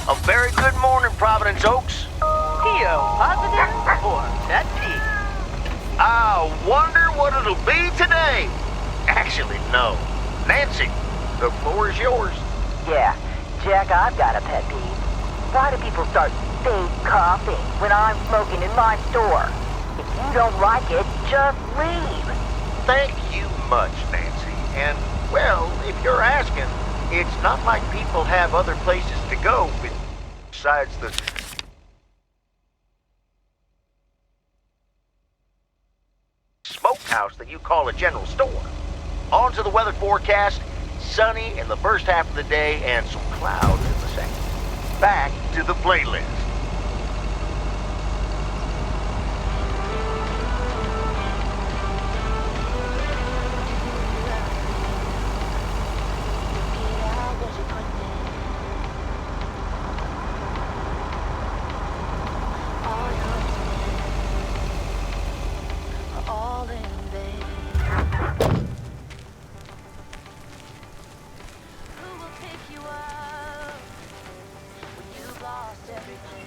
A very good morning, Providence Oaks. Theo, positive or pet peeve? I wonder what it'll be today. Actually, no. Nancy, the floor is yours. Yeah, Jack, I've got a pet peeve. Why do people start fake coughing when I'm smoking in my store? If you don't like it, just leave. Thank you much, Nancy. And, well, if you're asking, it's not like people have other places to go besides the smokehouse that you call a general store. On to the weather forecast. Sunny in the first half of the day and some clouds in the second. Back to the playlist. Who will pick you up when you've lost everything?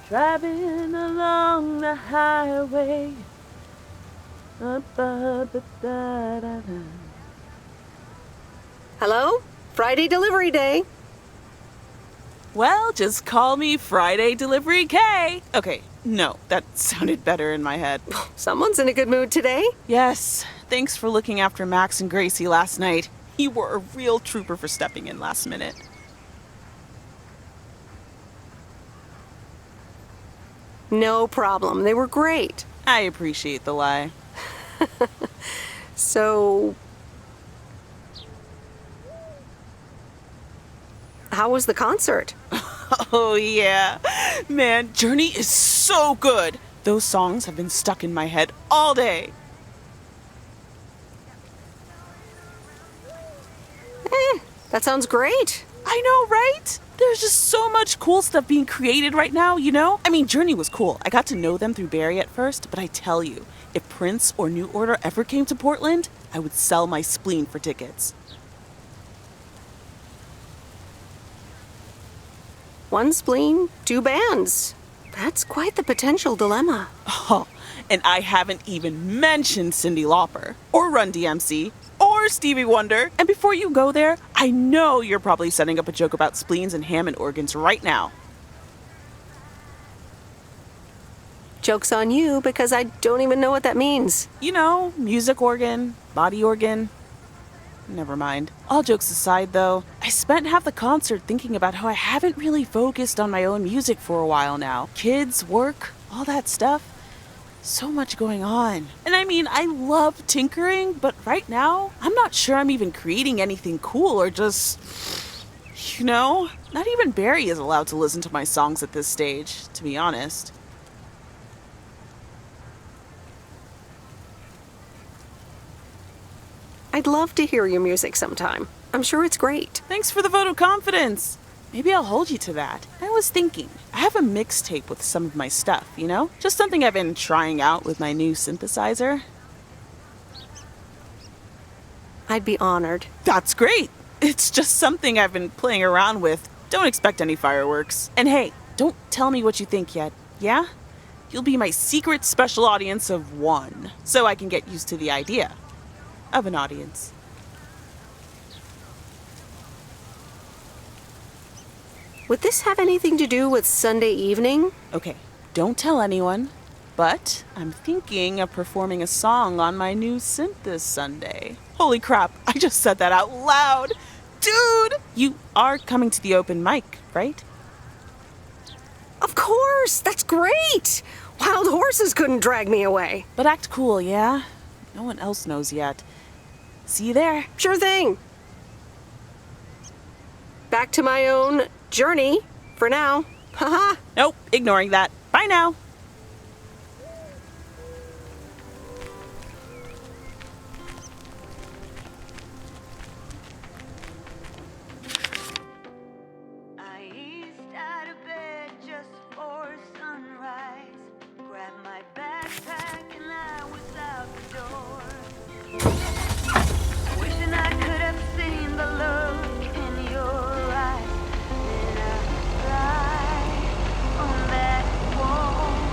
Driving along the highway. Hello? Friday delivery day. Well, just call me Friday Delivery K. Okay, no, that sounded better in my head. Someone's in a good mood today. Yes, thanks for looking after Max and Gracie last night. You were a real trooper for stepping in last minute. No problem. They were great. I appreciate the lie. So, how was the concert? Oh, yeah. Man, Journey is so good. Those songs have been stuck in my head all day. That sounds great. I know, right? There's just so much cool stuff being created right now, you know? I mean, Journey was cool. I got to know them through Barry at first, but I tell you, if Prince or New Order ever came to Portland, I would sell my spleen for tickets. One spleen, two bands. That's quite the potential dilemma. Oh, and I haven't even mentioned Cyndi Lauper, or Run DMC, or Stevie Wonder. And before you go there, I know you're probably setting up a joke about spleens and Hammond organs right now. Joke's on you because I don't even know what that means. You know, music organ, body organ. Never mind. All jokes aside, though, I spent half the concert thinking about how I haven't really focused on my own music for a while now. Kids, work, all that stuff. So much going on. And I mean, I love tinkering, but right now, I'm not sure I'm even creating anything cool or just, you know, not even Barry is allowed to listen to my songs at this stage, to be honest. I'd love to hear your music sometime. I'm sure it's great. Thanks for the vote of confidence. Maybe I'll hold you to that. I was thinking, I have a mixtape with some of my stuff, you know? Just something I've been trying out with my new synthesizer. I'd be honored. That's great. It's just something I've been playing around with. Don't expect any fireworks. And hey, don't tell me what you think yet, yeah? You'll be my secret special audience of one, so I can get used to the idea of an audience. Would this have anything to do with Sunday evening? Okay, don't tell anyone, but I'm thinking of performing a song on my new synth this Sunday. Holy crap, I just said that out loud! Dude! You are coming to the open mic, right? Of course! That's great! Wild horses couldn't drag me away. But act cool, yeah? No one else knows yet. See you there. Sure thing. Back to my own journey for now. Haha. Nope, ignoring that. Bye now. I eased out of bed just for sunrise. Grabbed my backpack and I was out the door. Wishing I could have seen the look in your eyes. Then I fly on that wall.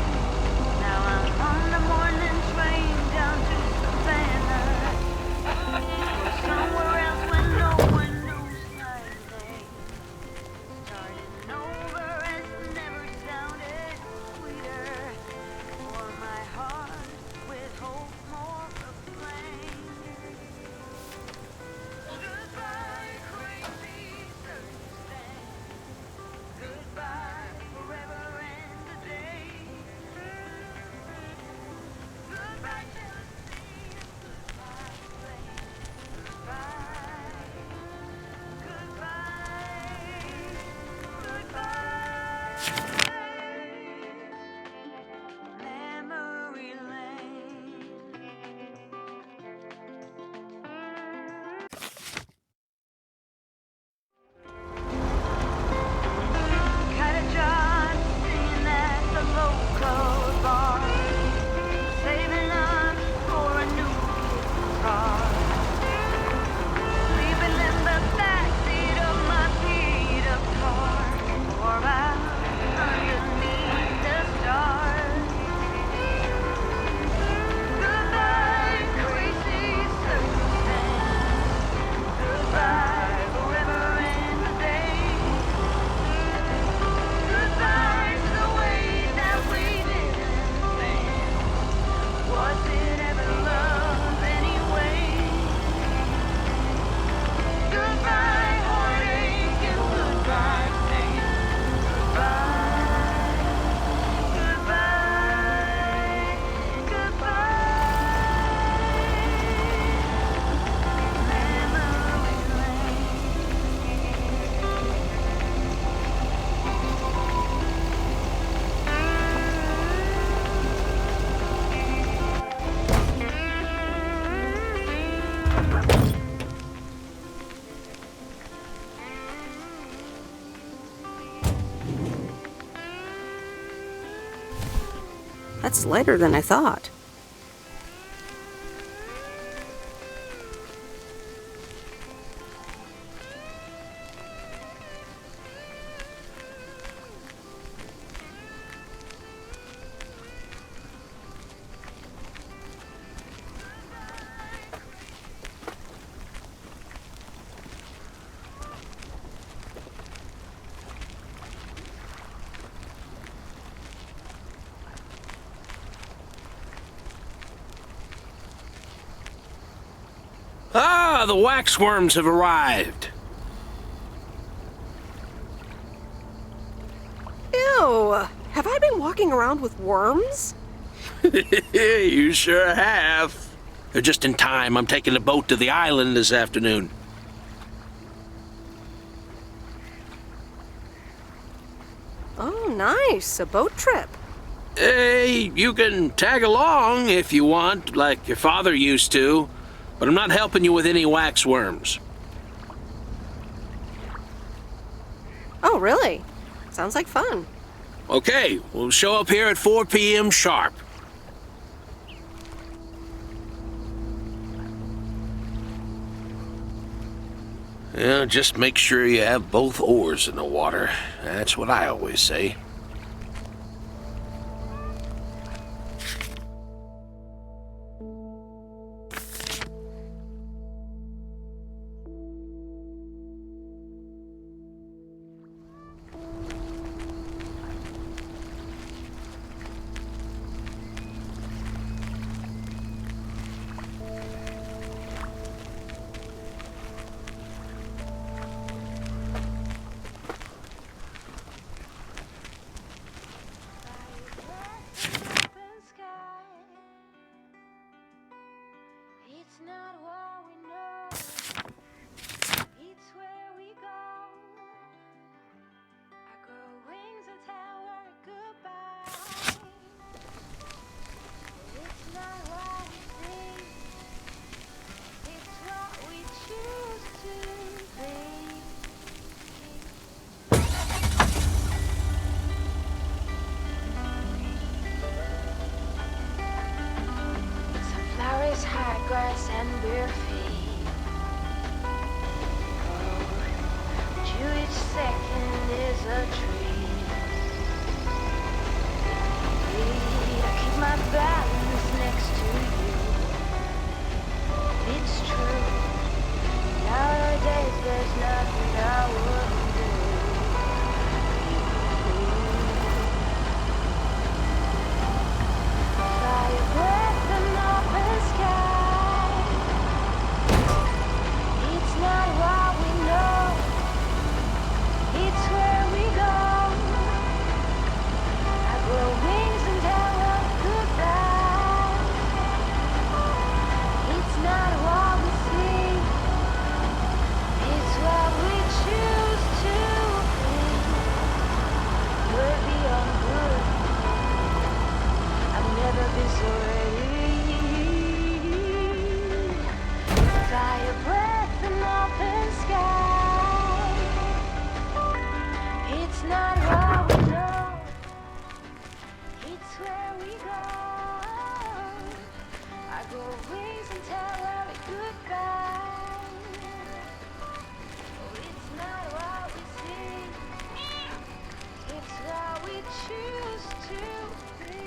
That's lighter than I thought. Ah, the waxworms have arrived. Ew! Have I been walking around with worms? You sure have. They're just in time. I'm taking a boat to the island this afternoon. Oh, nice. A boat trip. Hey, you can tag along if you want, like your father used to, but I'm not helping you with any waxworms. Oh, really? Sounds like fun. Okay, we'll show up here at 4 p.m. sharp. Yeah, just make sure you have both oars in the water. That's what I always say. It's not what we know, it's where we go. I grow wings and tell her goodbye. It's not what we see, it's what we choose to be. Sunflowers, high grass, and bare feet. To each second is a treat. I keep my balance next to you. It's true. Nowadays there's nothing I wouldn't do. Fire breath and open sky. It's not what we know, it's where we go. I grow wings and tell her goodbye. It's not what we see, it's what we choose to be. We're beyond good, I've never been so ready. Fire breath and open sky. It's not what we know, it's where we go. I grow wings and tell her goodbye. Oh, it's not what we see, it's what we choose to be.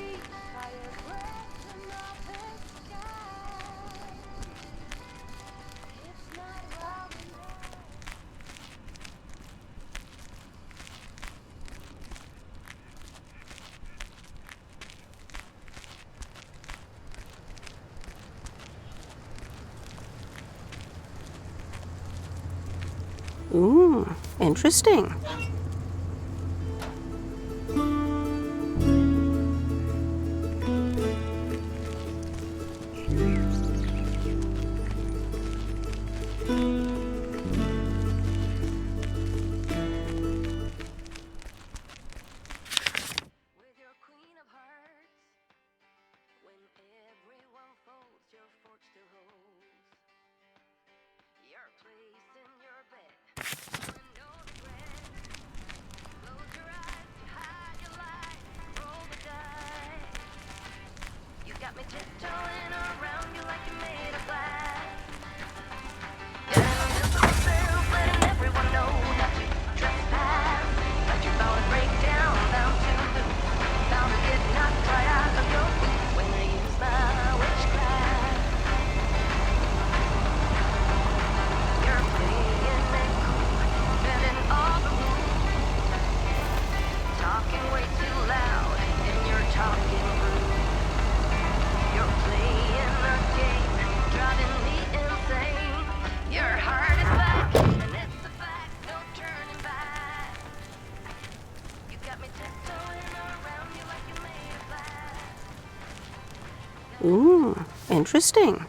Fire breath and open sky. It's not what we know. Ooh, interesting. With your queen of hearts, when everyone folds, your fork still holds your place in your bed. No regret, tiptoeing around you like you're made of glass. Yeah, invisible fence letting everyone know not to trespass. But you're bound to break down, bound to lose, bound to get knocked right out of your boots when they use my witchcraft. You're playing it cool, bending all the rules, talking way too loud, and you're talking rude. You're playing the game, driving me insane. Your heart is black, and it's a fact, no turning back. You got me tiptoeing around you like you're made of glass. Ooh, interesting.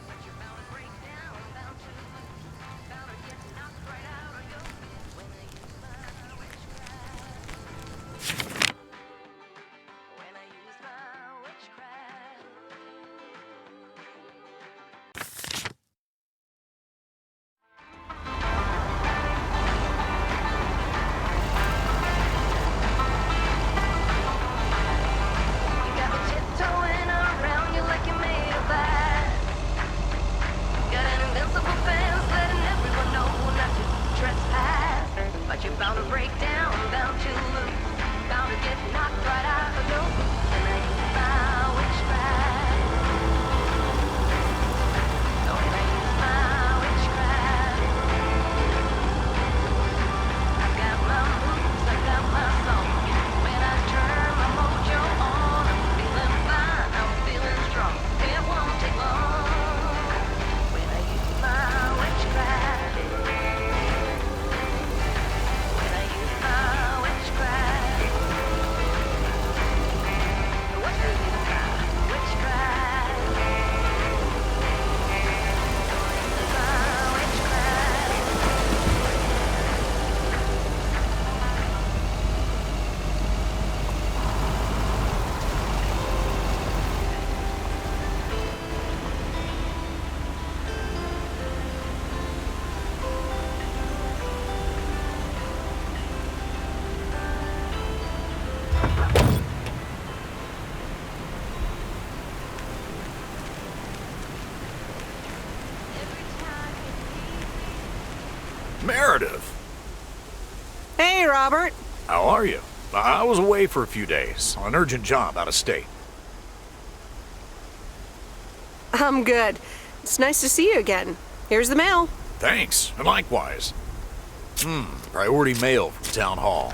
But you're bound to break down, bound to lose, bound to get knocked right out of your boots when they use my witchcraft. When I use my witchcraft. You got me tiptoeing around you like you're made of glass. Got an invincible fence letting everyone know not to trespass. But you're bound to break down, bound to lose, bound to get knocked right out of your boots when I use my witchcraft. When I use my witchcraft. I got my moves, I got my song. When I turn my mojo on, I'm feeling fine, I'm feeling strong. It won't take long when I use my witchcraft. When I use my witchcraft. What do you use my witchcraft? My witchcraft. Every time you leave me. Meredith, Hey, Robert. how are you? I was away for a few days on an urgent job out of state. I'm good. It's nice to see you again. Here's the mail. Thanks, and likewise. Priority mail from Town Hall.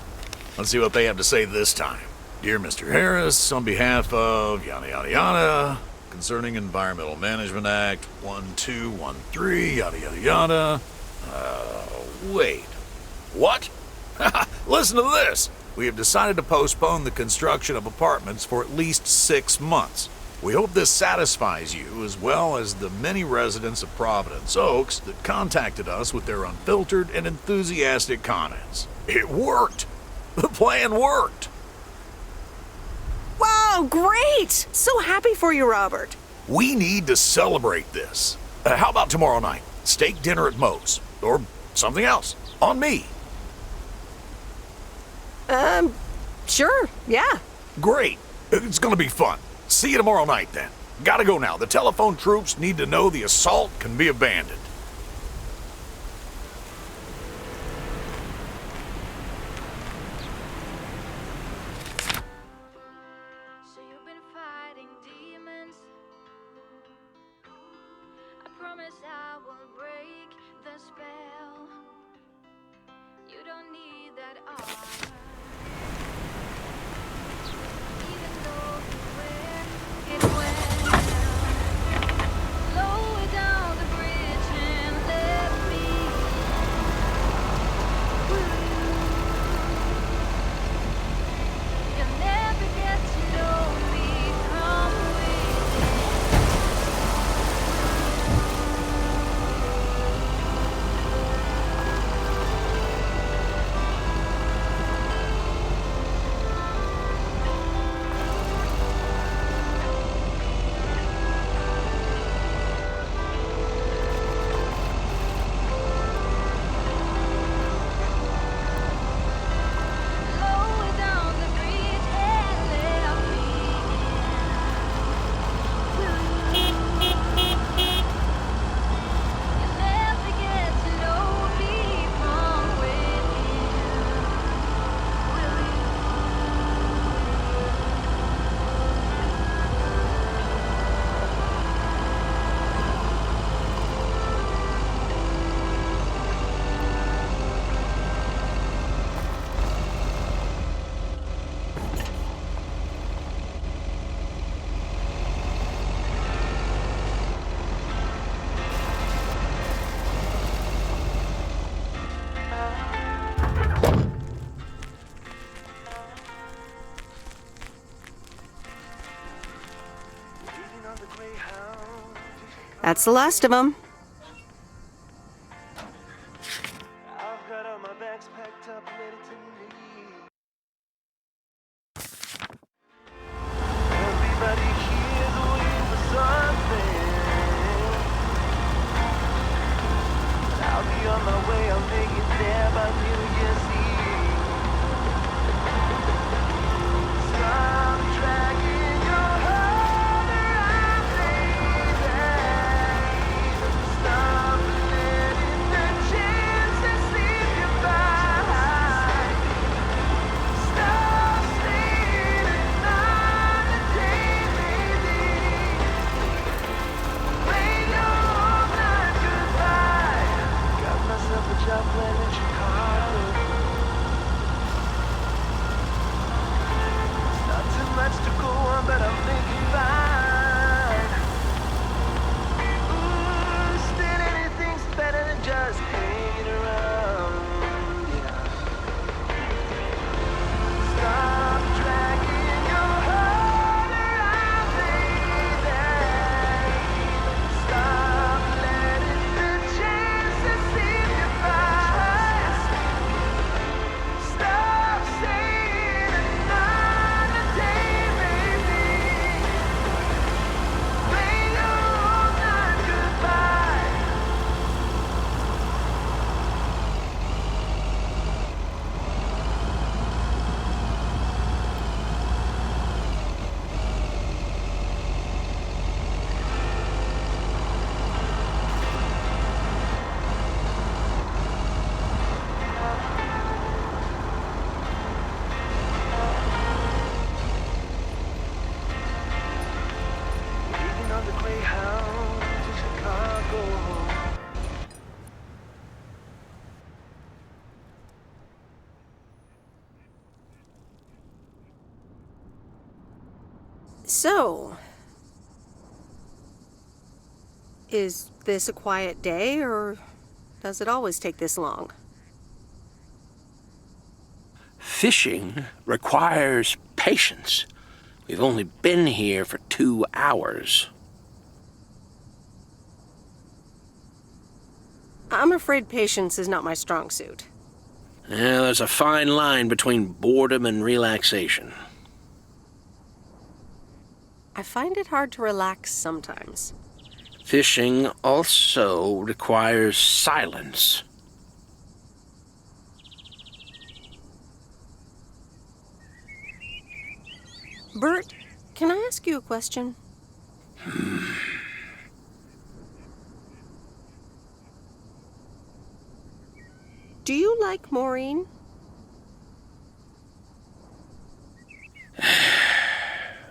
Let's see what they have to say this time. Dear Mr. Harris, on behalf of yada yada yada, concerning Environmental Management Act 1213, yada yada yada. Wait. What? Listen to this. We have decided to postpone the construction of apartments for at least 6 months. We hope this satisfies you as well as the many residents of Providence Oaks that contacted us with their unfiltered and enthusiastic comments. It worked! The plan worked! Wow, great! So happy for you, Robert. We need to celebrate this. How about tomorrow night? Steak dinner at Moe's. Or something else. On me. Sure, yeah. Great. It's gonna be fun. See you tomorrow night then. Gotta go now. The telephone troops need to know the assault can be abandoned. So you've been fighting demons. I promise I won't break the spell. You don't need that armor. Even though you wear it well. Lower down the bridge That's the last of them. I've got all my bags packed up, ready to leave. Everybody here's waiting for something. I'll be on my way, I'll make it there by New Year's Eve. Stop dragging your heart around, baby. Stop letting the chances slip you by. Stop staying another day, baby. Wait your whole life goodbye. Got myself a job plan in Chicago. It's not too much to go on, but I'm making fine. Ooh, still anything's better than just hanging around. Yeah. Stop dragging your heart around, baby. Stop letting the chances slip you by. Stop saying another day, baby. Wait your whole life goodbye. Leaving on the Greyhound to Chicago. So, is this a quiet day, or does it always take this long? Fishing requires patience. We've only been here for 2 hours. I'm afraid patience is not my strong suit. Yeah, there's a fine line between boredom and relaxation. I find it hard to relax sometimes. Fishing also requires silence. Bert, can I ask you a question? Do you like Maureen?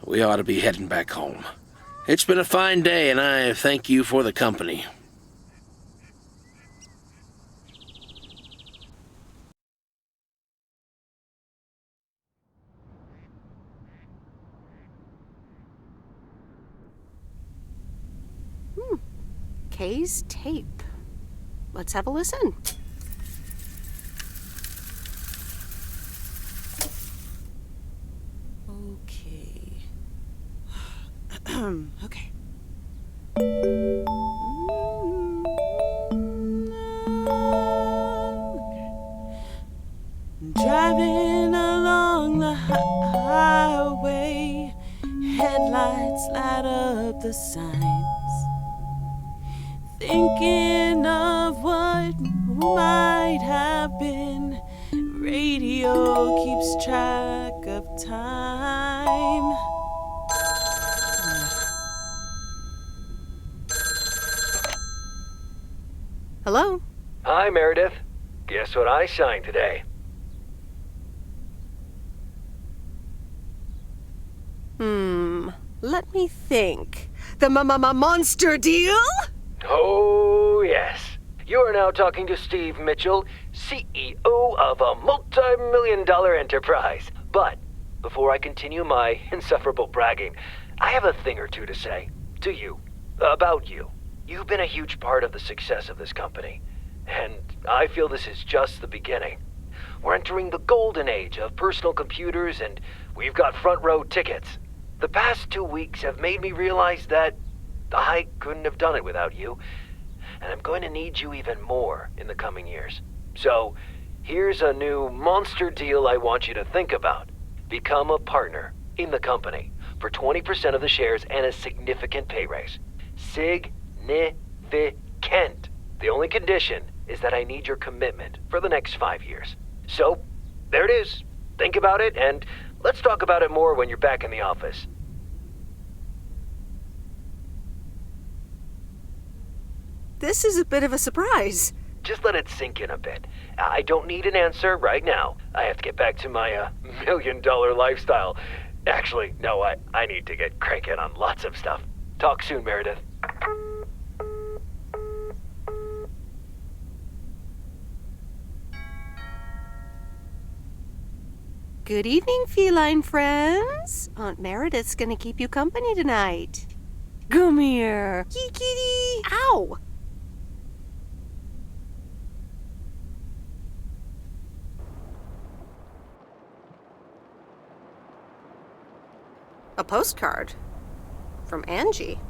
We ought to be heading back home. It's been a fine day, and I thank you for the company. Kay's tape. Let's have a listen. Okay. Okay. Driving along the highway, headlights light up the signs. Thinking of what might have been, radio keeps track of time. Hello? Hi, Meredith. Guess what I signed today? Let me think. The monster deal? Oh, yes. You are now talking to Steve Mitchell, CEO of a multi-million-dollar enterprise. But before I continue my insufferable bragging, I have a thing or two to say to you, about you. You've been a huge part of the success of this company, and I feel this is just the beginning. We're entering the golden age of personal computers, and we've got front row tickets. The past 2 weeks have made me realize that I couldn't have done it without you, and I'm going to need you even more in the coming years. So, here's a new monster deal I want you to think about. Become a partner in the company for 20% of the shares and a significant pay raise. Significant. The only condition is that I need your commitment for the next 5 years. So, there it is. Think about it, and let's talk about it more when you're back in the office. This is a bit of a surprise. Just let it sink in a bit. I don't need an answer right now. I have to get back to my $1 million lifestyle. Actually, no, I need to get cranking on lots of stuff. Talk soon, Meredith. Good evening, feline friends. Aunt Meredith's gonna keep you company tonight. Come here. Kitty. Ow! A postcard from Angie.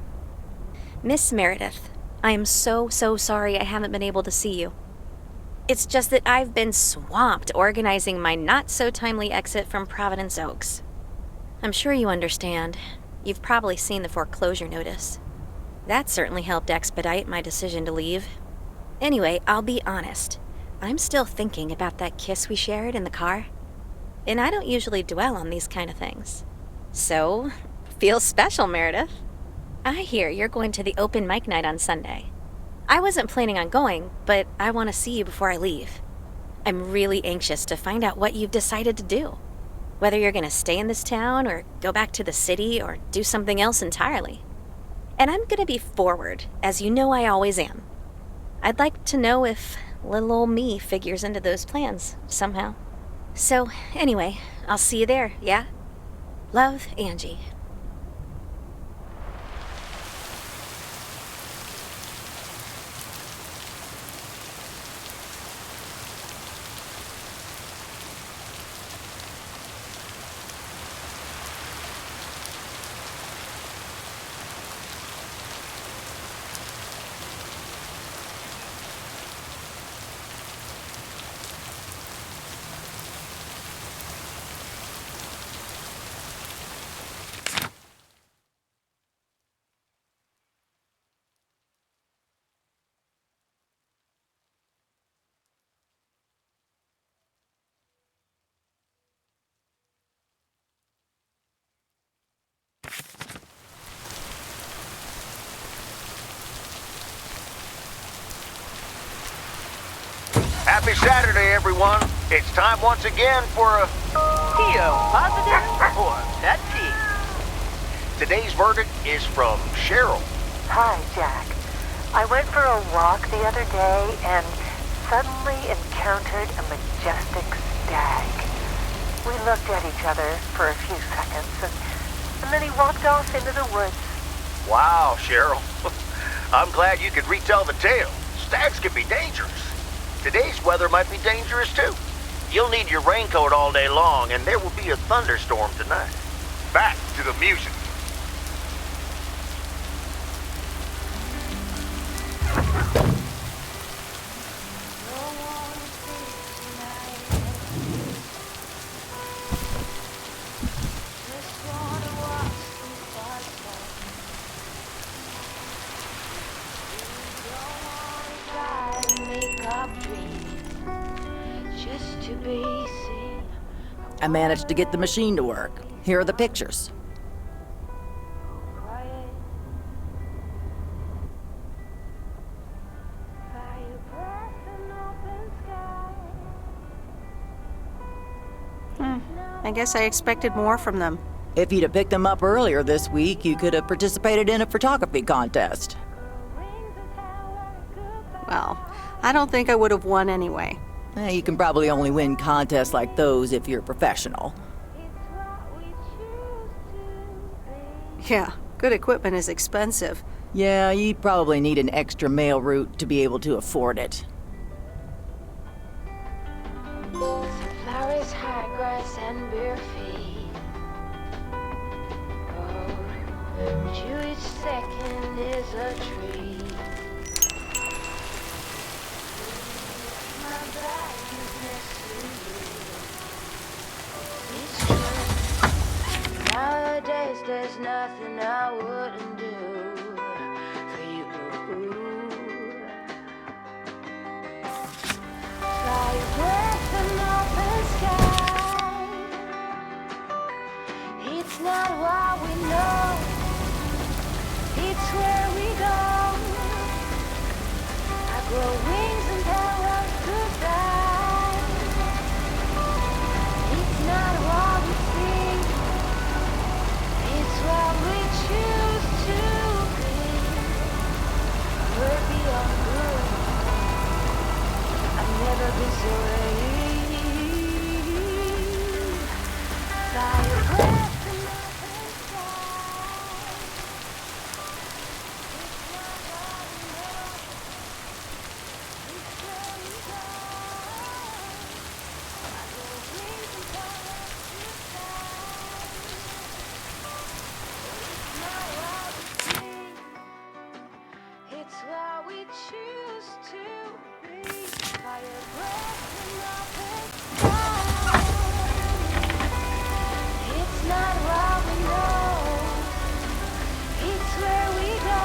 Miss Meredith, I am so sorry I haven't been able to see you. It's just that I've been swamped organizing my not-so-timely exit from Providence Oaks. I'm sure you understand. You've probably seen the foreclosure notice. That certainly helped expedite my decision to leave. Anyway, I'll be honest. I'm still thinking about that kiss we shared in the car. And I don't usually dwell on these kind of things. So, feels special, Meredith. I hear you're going to the open mic night on Sunday. I wasn't planning on going, but I want to see you before I leave. I'm really anxious to find out what you've decided to do. Whether you're going to stay in this town, or go back to the city, or do something else entirely. And I'm going to be forward, as you know I always am. I'd like to know if little old me figures into those plans, somehow. So, anyway, I'll see you there, yeah? Love, Angie. Happy Saturday, everyone. It's time once again for a Theo, positive or pet peeve? Today's verdict is from Cheryl. Hi, Jack. I went for a walk the other day and suddenly encountered a majestic stag. We looked at each other for a few seconds, and then he walked off into the woods. Wow, Cheryl. I'm glad you could retell the tale. Stags can be dangerous. Today's weather might be dangerous, too. You'll need your raincoat all day long, and there will be a thunderstorm tonight. Back to the music. I managed to get the machine to work. Here are the pictures. I guess I expected more from them. If you'd have picked them up earlier this week, you could have participated in a photography contest. Well, I don't think I would have won anyway. You can probably only win contests like those if you're a professional. Yeah, good equipment is expensive. Yeah, you probably need an extra mail route to be able to afford it. Flowers, high grass, and bare feet. Oh, but you each second is a tree. My back is next to you. It's true. Nowadays there's nothing I wouldn't do for you. Fly your breath in open sky. It's not what we know, it's where we go. I grow wings and tell us goodbye. It's not what we see, it's what we choose to be. We're beyond good. I've never been so ready. Fly your breath in open sky. It's not what we know, it's where we go. I go wings and tell us goodbye. It's not what we see, it's what we choose to be. Fire breath in open sky. It's not what we know, it's where we go.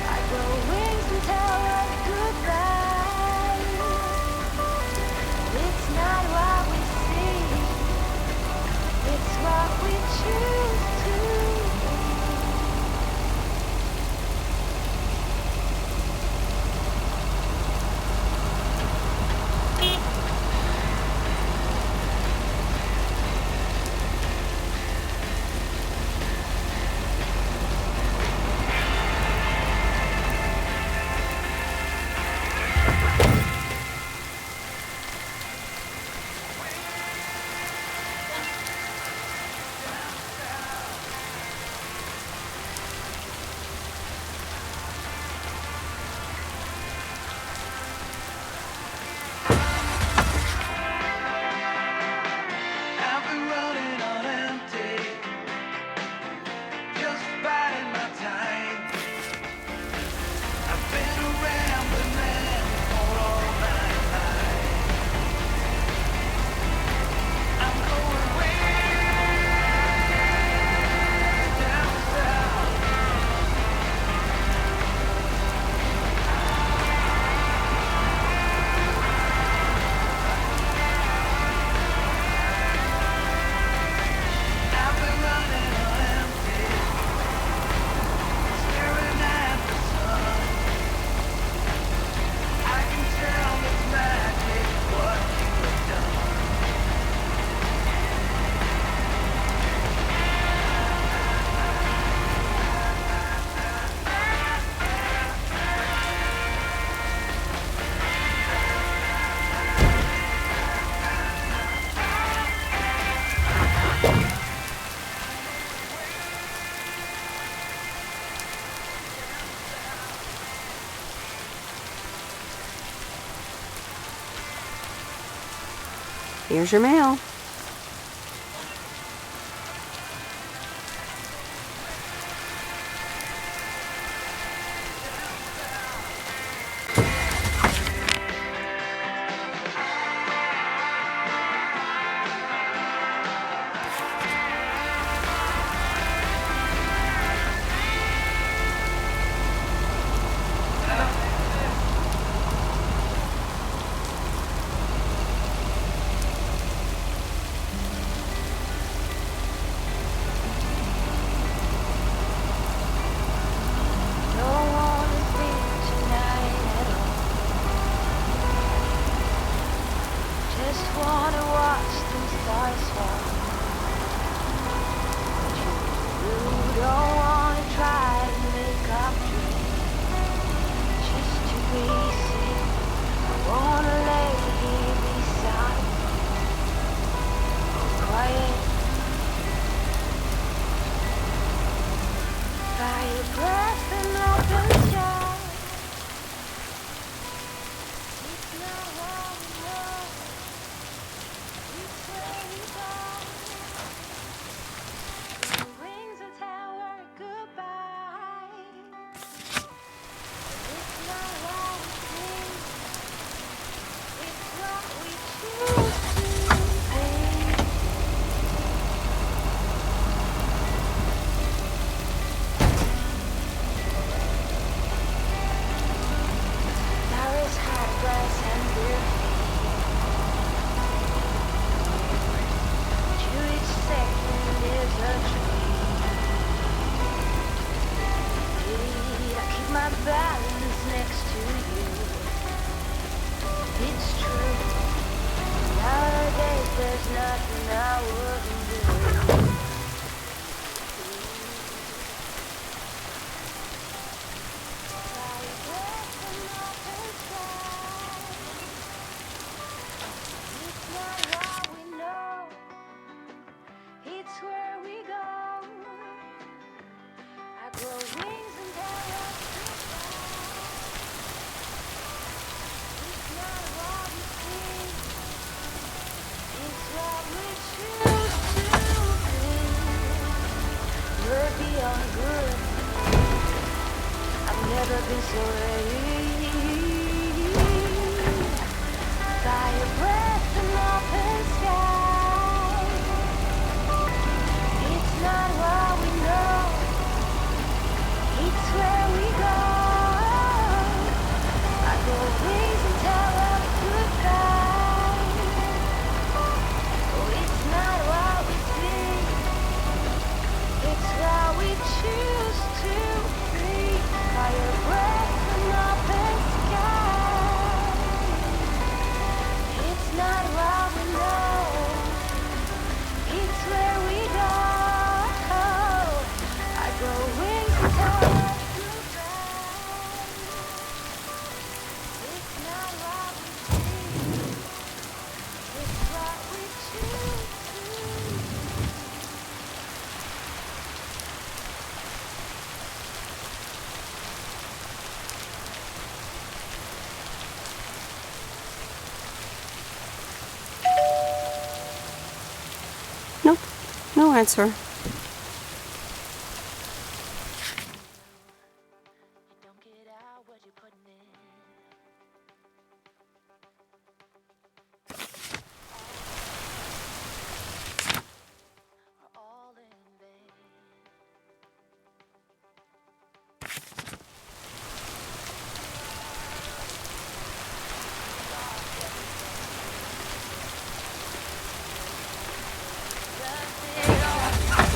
I grow wings and tell us goodbye. It's not what we see, it's what we choose to be. I've been running on empty, just biding my time. I've been a rambling man for all my life. I'm going way down south. I've been running on empty, staring at the sun. I can tell it's magic what you have done. Here's your mail. Don't wanna sleep tonight at all. Just wanna watch them stars fall. But you don't wanna try to make up dreams just to be seen. I wanna lay here beside you, quiet. Fire breath and open sky. It's not what we know, it's where we go. are good. I've never been so ready. Fire breath and open sky. It's not what we know, it's where we go. I go wings and tell us goodbye. Oh, it's not what we see, it's what we choose to be. Fire breath and open sky. It's not what we know, it's where we go. I go wings and tell us goodbye. It's not what we see, it's what we choose to be. Nope, no answer. You don't get out what you're putting in. Are all in vain. Does it all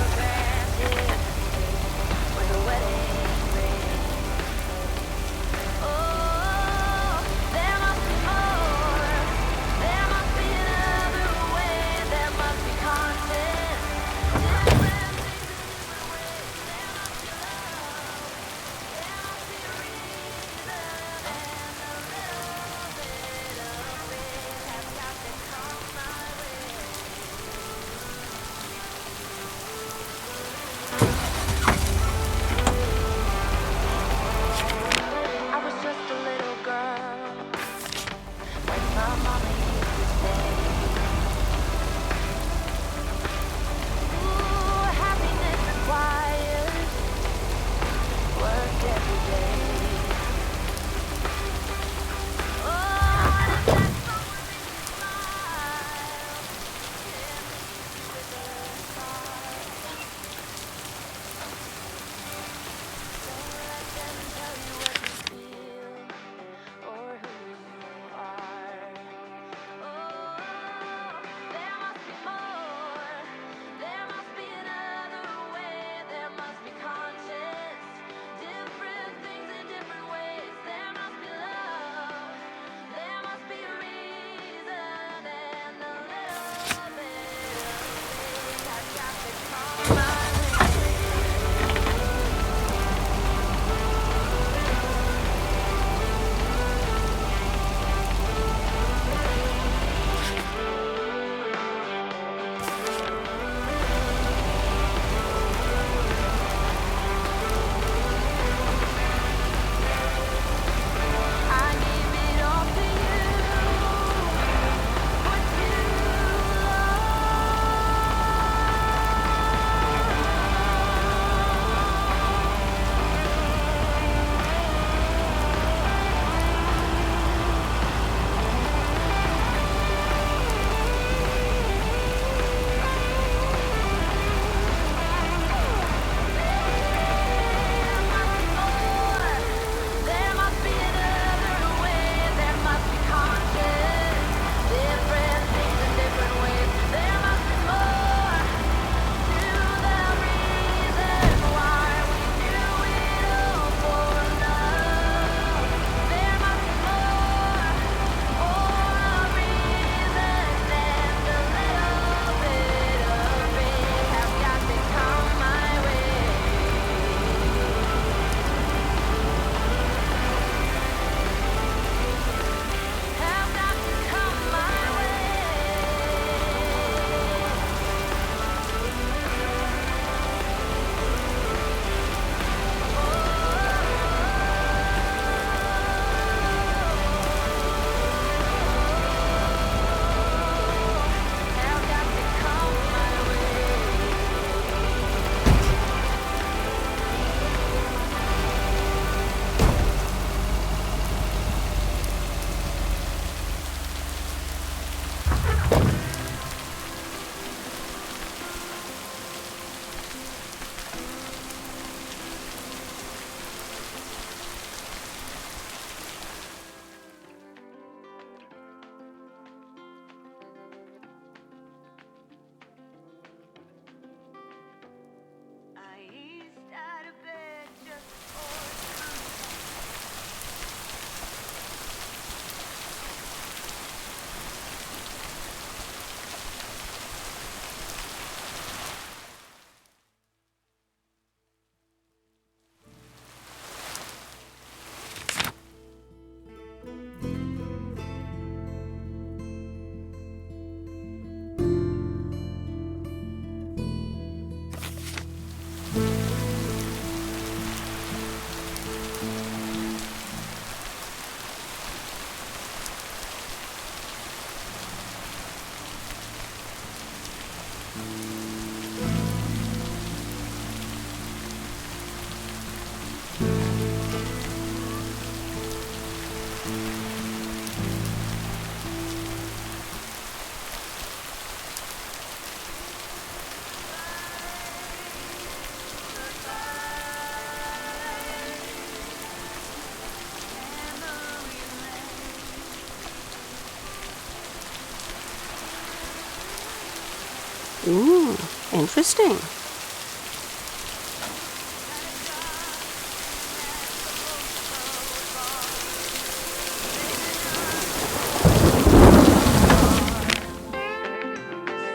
Ooh, interesting.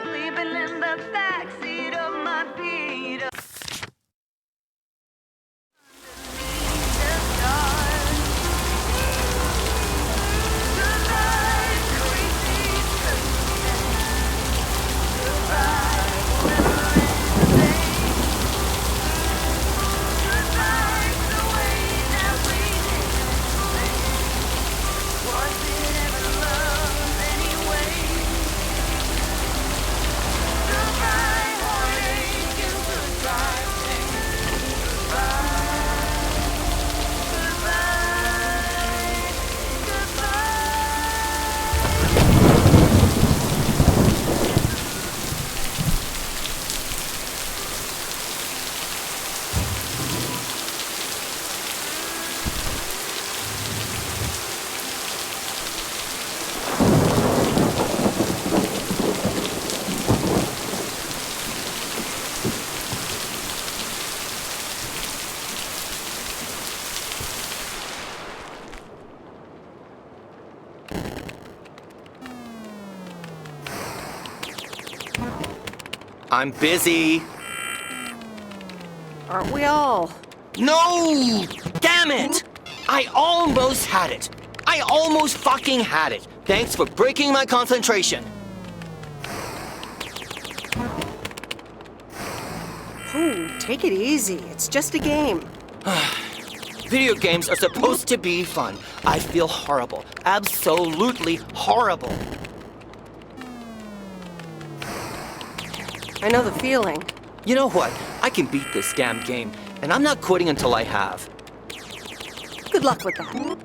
Sleeping in the backseat of my beat up the stars. Goodbye, crazy goodbye, goodbye, the way that we did. Was it ever love anyway? Goodbye, heartache, and goodbye, pain. I'm busy. Aren't we all? No! Damn it! I almost had it. I almost fucking had it. Thanks for breaking my concentration. Oh, take it easy. It's just a game. Video games are supposed to be fun. I feel horrible. Absolutely horrible. I know the feeling. You know what? I can beat this damn game, and I'm not quitting until I have. Good luck with that.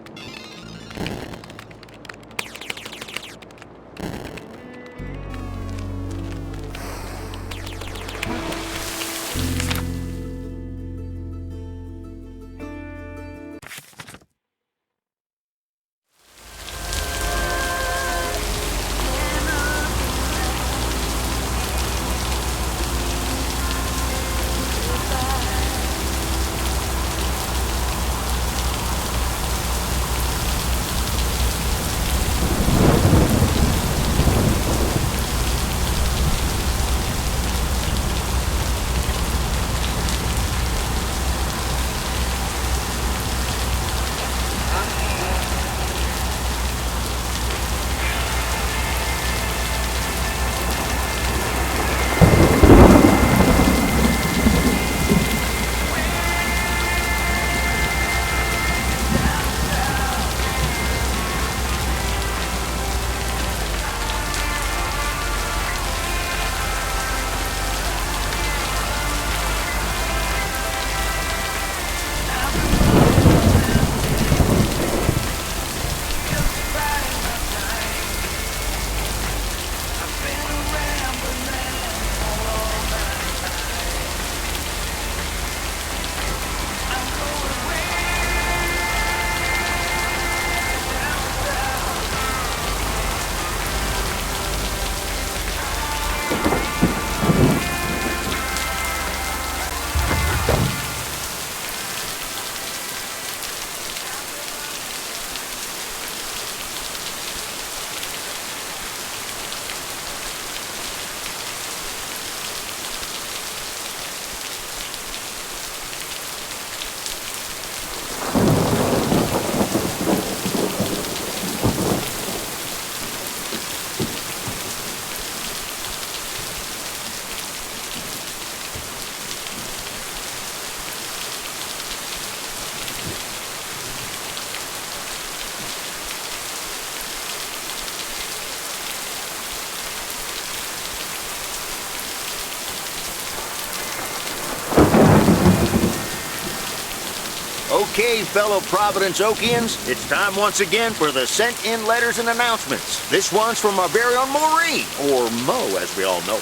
Okay, fellow Providence Okians, it's time once again for the sent-in letters and announcements. This one's from our very own Maureen, or Mo, as we all know.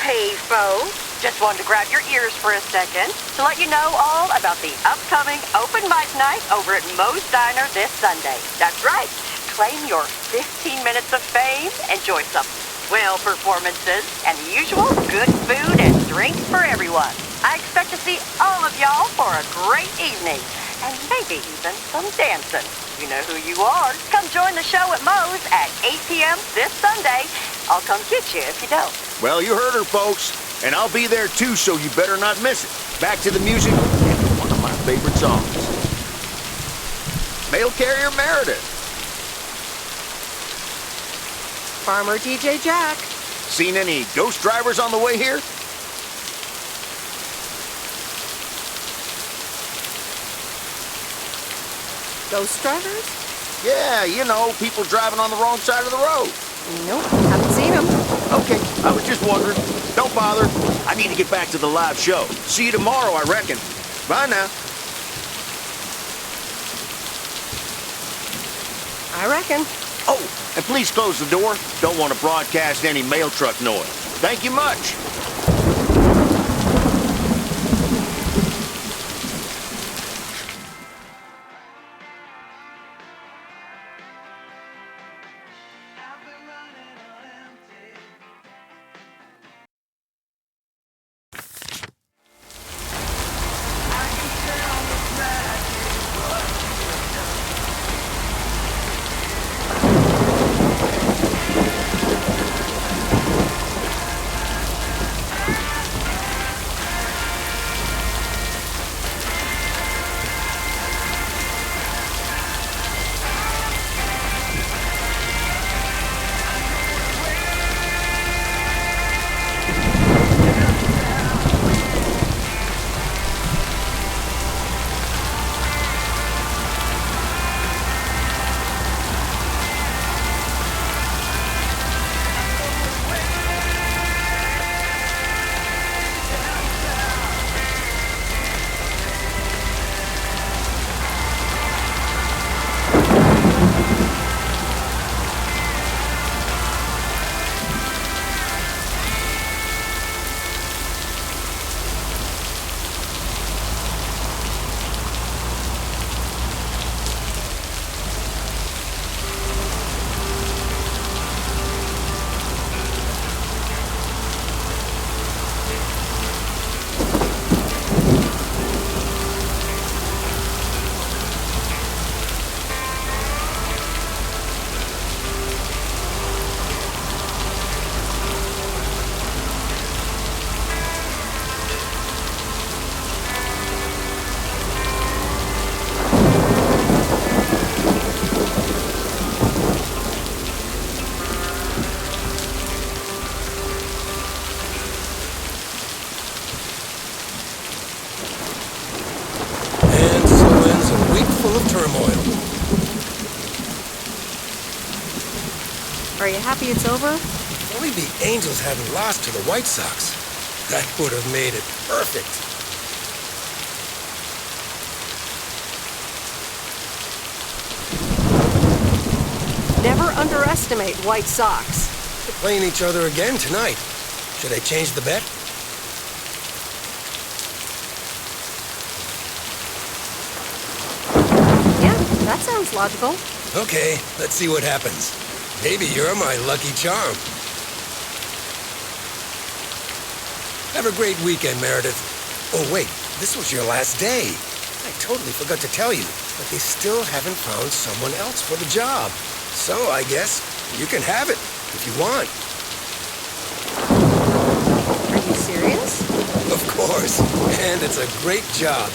Hey, folks. Just wanted to grab your ears for a second to let you know all about the upcoming open mic night over at Moe's Diner this Sunday. That's right. Claim your 15 minutes of fame, enjoy some swell performances, and the usual good food and drinks for everyone. I expect to see all of y'all for a great evening, and maybe even some dancing. You know who you are. Come join the show at Moe's at 8 p.m. this Sunday. I'll come get you if you don't. Well, you heard her, folks. And I'll be there too, so you better not miss it. Back to the music and one of my favorite songs. Mail carrier Meredith. Farmer DJ Jack. Seen any ghost drivers on the way here? Ghost drivers? Yeah, you know, people driving on the wrong side of the road. Nope, haven't seen them. Okay, I was just wondering. Don't bother. I need to get back to the live show. See you tomorrow, I reckon. Bye now. I reckon. Oh, and please close the door. Don't want to broadcast any mail truck noise. Thank you much. Are you happy it's over? If only the Angels hadn't lost to the White Sox. That would have made it perfect. Never underestimate White Sox. They're playing each other again tonight. Should I change the bet? Yeah, that sounds logical. Okay, let's see what happens. Maybe you're my lucky charm. Have a great weekend, Meredith. Oh, wait, this was your last day. I totally forgot to tell you, but they still haven't found someone else for the job. So I guess you can have it if you want. Are you serious? Of course, and it's a great job.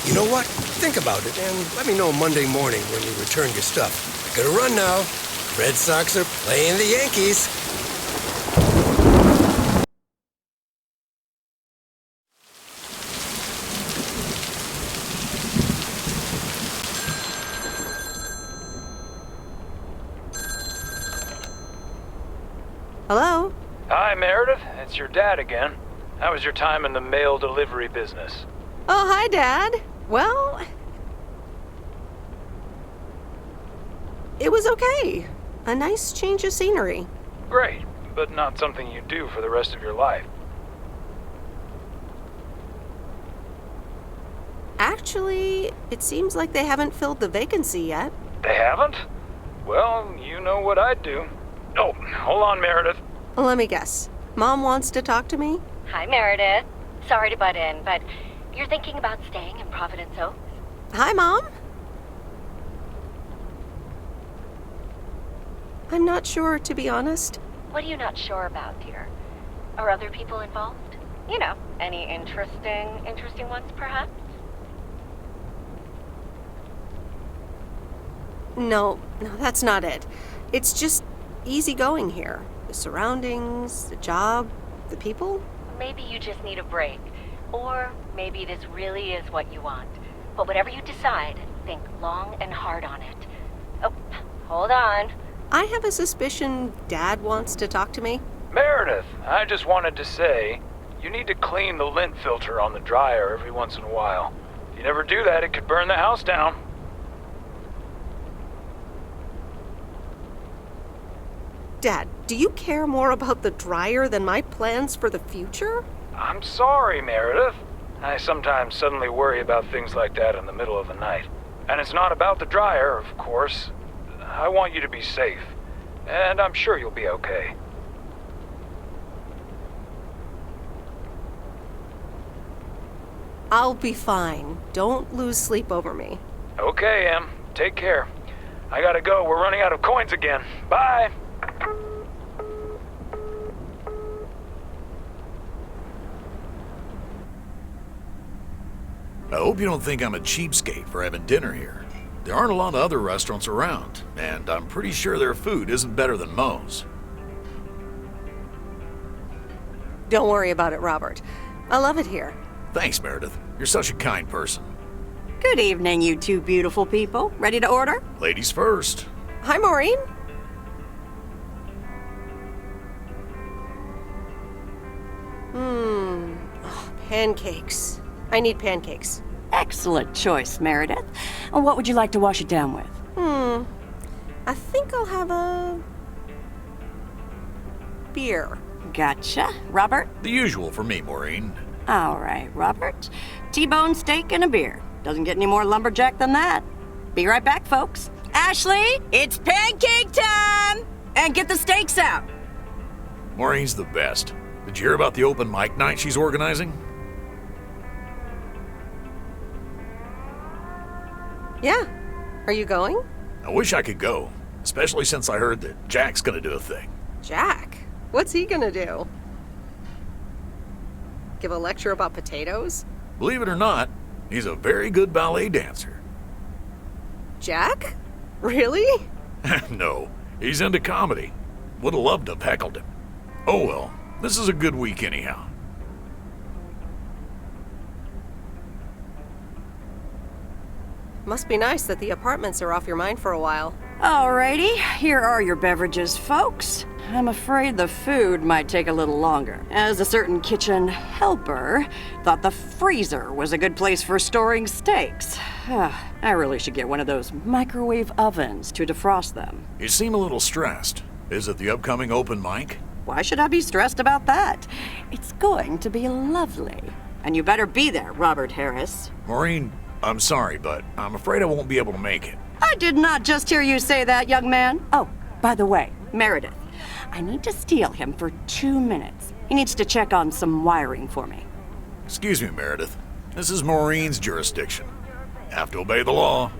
You know what? Think about it and let me know Monday morning when you return your stuff. I gotta run now. Red Sox are playing the Yankees. Hello? Hi, Meredith. It's your dad again. How was your time in the mail delivery business? Oh, hi, Dad. Well, It was okay. A nice change of scenery. Great, but not something you do for the rest of your life. Actually, it seems like they haven't filled the vacancy yet. They haven't? Well, you know what I'd do. Oh, hold on, Meredith. Let me guess. Mom wants to talk to me? Hi, Meredith. Sorry to butt in, but you're thinking about staying in Providence Oaks? Hi, Mom. I'm not sure, to be honest. What are you not sure about, dear? Are other people involved? You know, any interesting ones, perhaps? No, that's not it. It's just easy going here. The surroundings, the job, the people. Maybe you just need a break. Or maybe this really is what you want. But whatever you decide, think long and hard on it. Oh, hold on. I have a suspicion Dad wants to talk to me. Meredith, I just wanted to say, you need to clean the lint filter on the dryer every once in a while. If you never do that, it could burn the house down. Dad, do you care more about the dryer than my plans for the future? I'm sorry, Meredith. I sometimes suddenly worry about things like that in the middle of the night. And it's not about the dryer, of course. I want you to be safe. And I'm sure you'll be okay. I'll be fine. Don't lose sleep over me. Okay, Em. Take care. I gotta go. We're running out of coins again. Bye! I hope you don't think I'm a cheapskate for having dinner here. There aren't a lot of other restaurants around, and I'm pretty sure their food isn't better than Moe's. Don't worry about it, Robert. I love it here. Thanks, Meredith. You're such a kind person. Good evening, you two beautiful people. Ready to order? Ladies first. Hi, Maureen. Oh, pancakes. I need pancakes. Excellent choice, Meredith. And what would you like to wash it down with? I think I'll have a beer. Gotcha. Robert? The usual for me, Maureen. All right, Robert. T-bone steak and a beer. Doesn't get any more lumberjack than that. Be right back, folks. Ashley, it's pancake time! And get the steaks out. Maureen's the best. Did you hear about the open mic night she's organizing? Yeah. Are you going? I wish I could go, especially since I heard that Jack's gonna do a thing. Jack? What's he gonna do? Give a lecture about potatoes? Believe it or not, he's a very good ballet dancer. Jack? Really? No, he's into comedy. Would have loved to have heckled him. Oh well, this is a good week anyhow. Must be nice that the apartments are off your mind for a while. Alrighty, here are your beverages, folks. I'm afraid the food might take a little longer, as a certain kitchen helper thought the freezer was a good place for storing steaks. I really should get one of those microwave ovens to defrost them. You seem a little stressed. Is it the upcoming open mic? Why should I be stressed about that? It's going to be lovely. And you better be there, Robert Harris. Maureen, I'm sorry, but I'm afraid I won't be able to make it. I did not just hear you say that, young man. Oh, by the way, Meredith, I need to steal him for 2 minutes. He needs to check on some wiring for me. Excuse me, Meredith. This is Maureen's jurisdiction. Have to obey the law.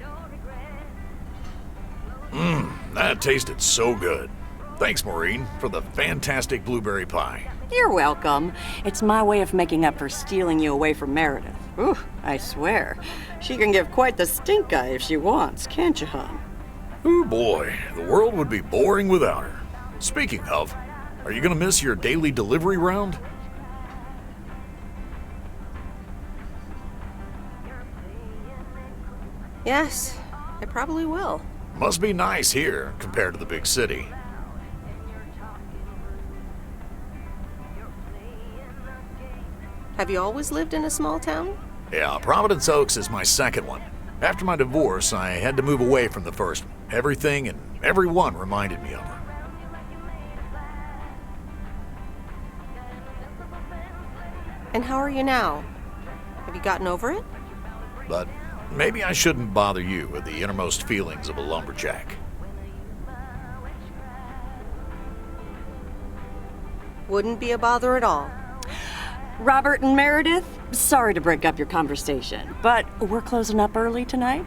That tasted so good. Thanks, Maureen, for the fantastic blueberry pie. You're welcome. It's my way of making up for stealing you away from Meredith. Ooh, I swear. She can give quite the stink eye if she wants, can't you, hon? Oh boy, the world would be boring without her. Speaking of, are you gonna miss your daily delivery round? Yes, I probably will. Must be nice here compared to the big city. Have you always lived in a small town? Yeah, Providence Oaks is my second one. After my divorce, I had to move away from the first one. Everything and everyone reminded me of her. And how are you now? Have you gotten over it? But maybe I shouldn't bother you with the innermost feelings of a lumberjack. Wouldn't be a bother at all. Robert and Meredith, sorry to break up your conversation, but we're closing up early tonight.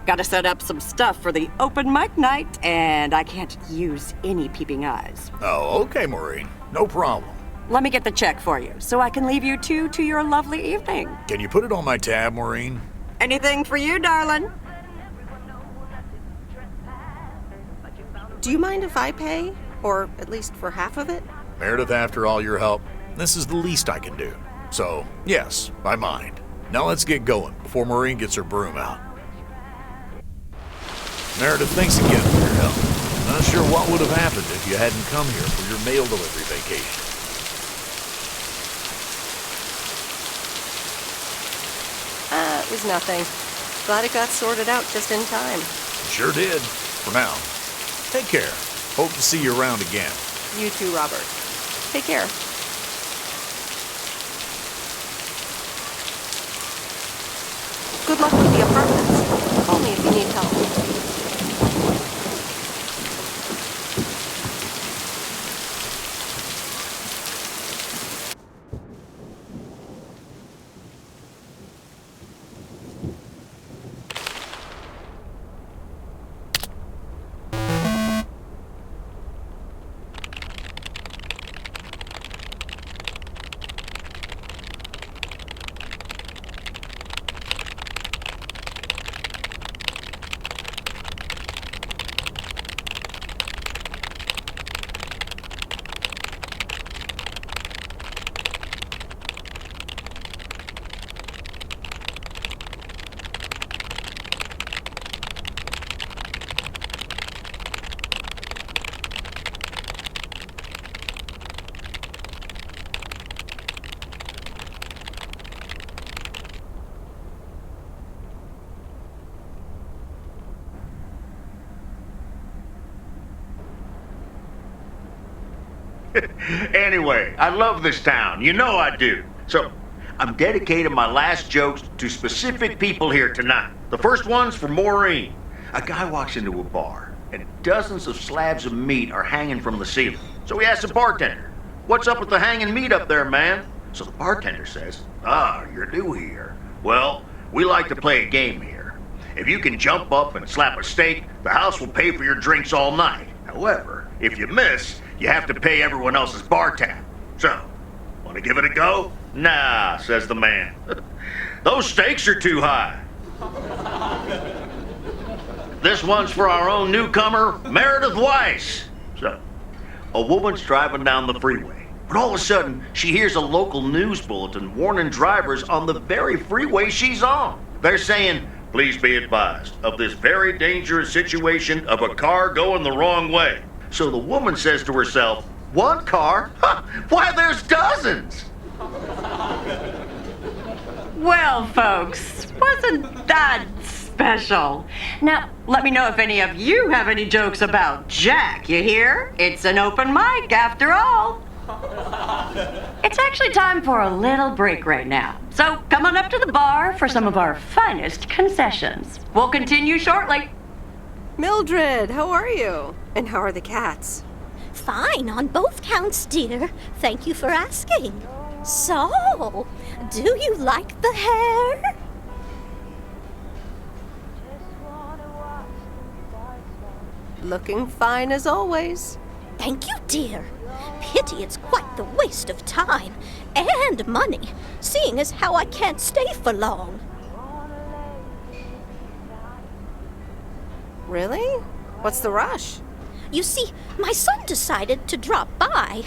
Gotta set up some stuff for the open mic night, and I can't use any peeping eyes. Oh, okay, Maureen. No problem. Let me get the check for you, so I can leave you two to your lovely evening. Can you put it on my tab, Maureen? Anything for you, darling. Do you mind if I pay? Or at least for half of it? Meredith, after all your help, this is the least I can do. So, yes, I mind. Now let's get going before Maureen gets her broom out. Meredith, thanks again for your help. Not sure what would have happened if you hadn't come here for your mail delivery vacation. It was nothing. Glad it got sorted out just in time. Sure did. For now. Take care. Hope to see you around again. You too, Robert. Take care. Good luck with the apartments. Call me if you need help. Anyway, I love this town. You know I do. So, I'm dedicating my last jokes to specific people here tonight. The first one's for Maureen. A guy walks into a bar, and dozens of slabs of meat are hanging from the ceiling. So he asks the bartender, "What's up with the hanging meat up there, man?" So the bartender says, "You're new here. Well, we like to play a game here. If you can jump up and slap a steak, the house will pay for your drinks all night. However, if you miss, you have to pay everyone else's bar tab. So, want to give it a go?" "Nah," says the man. "Those stakes are too high." This one's for our own newcomer, Meredith Weiss. So, a woman's driving down the freeway, but all of a sudden, she hears a local news bulletin warning drivers on the very freeway she's on. They're saying, "Please be advised of this very dangerous situation of a car going the wrong way." So the woman says to herself, "One car? Why, there's dozens!" Well, folks, wasn't that special? Now, let me know if any of you have any jokes about Jack, you hear? It's an open mic after all. It's actually time for a little break right now. So come on up to the bar for some of our finest concessions. We'll continue shortly. Mildred, how are you? And how are the cats? Fine on both counts, dear. Thank you for asking. So, do you like the hair? Looking fine as always. Thank you, dear. Pity it's quite the waste of time and money, seeing as how I can't stay for long. Really? What's the rush? You see, my son decided to drop by,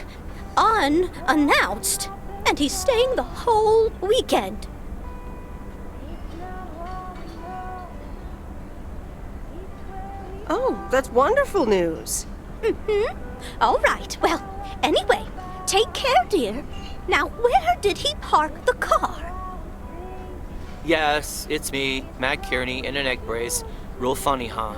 unannounced, and he's staying the whole weekend. Oh, that's wonderful news. All right, well, anyway, take care, dear. Now, where did he park the car? Yes, it's me, Matt Kearney, in an egg brace. Real funny, huh?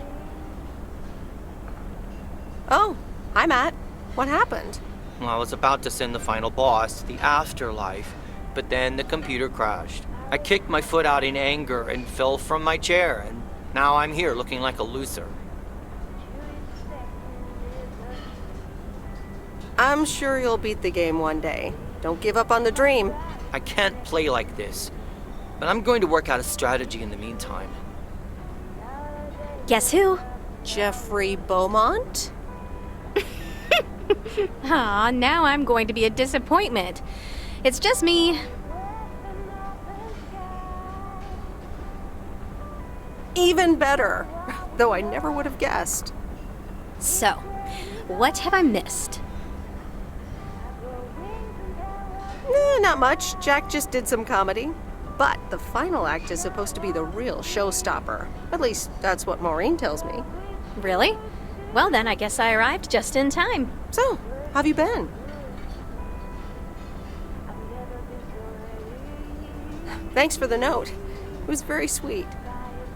Oh, hi, Matt. What happened? Well, I was about to send the final boss, the afterlife, but then the computer crashed. I kicked my foot out in anger and fell from my chair, and now I'm here looking like a loser. I'm sure you'll beat the game one day. Don't give up on the dream. I can't play like this, but I'm going to work out a strategy in the meantime. Guess who? Jeffrey Beaumont? Aw, now I'm going to be a disappointment. It's just me. Even better. Though I never would have guessed. So, what have I missed? Not much. Jack just did some comedy. But the final act is supposed to be the real showstopper. At least, that's what Maureen tells me. Really? Well, then I guess I arrived just in time. So, how've you been? Thanks for the note. It was very sweet.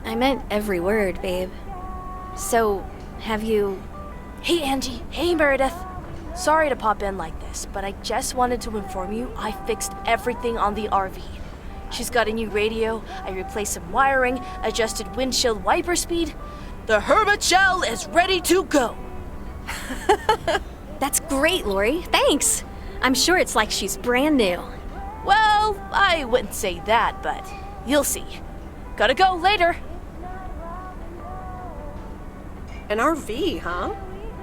I meant every word, babe. So, have you... Hey, Angie. Hey, Meredith. Sorry to pop in like this, but I just wanted to inform you I fixed everything on the RV. She's got a new radio, I replaced some wiring, adjusted windshield wiper speed. The Hermit Shell is ready to go. That's great, Lori. Thanks. I'm sure it's like she's brand new. Well, I wouldn't say that, but you'll see. Gotta go later. An RV, huh?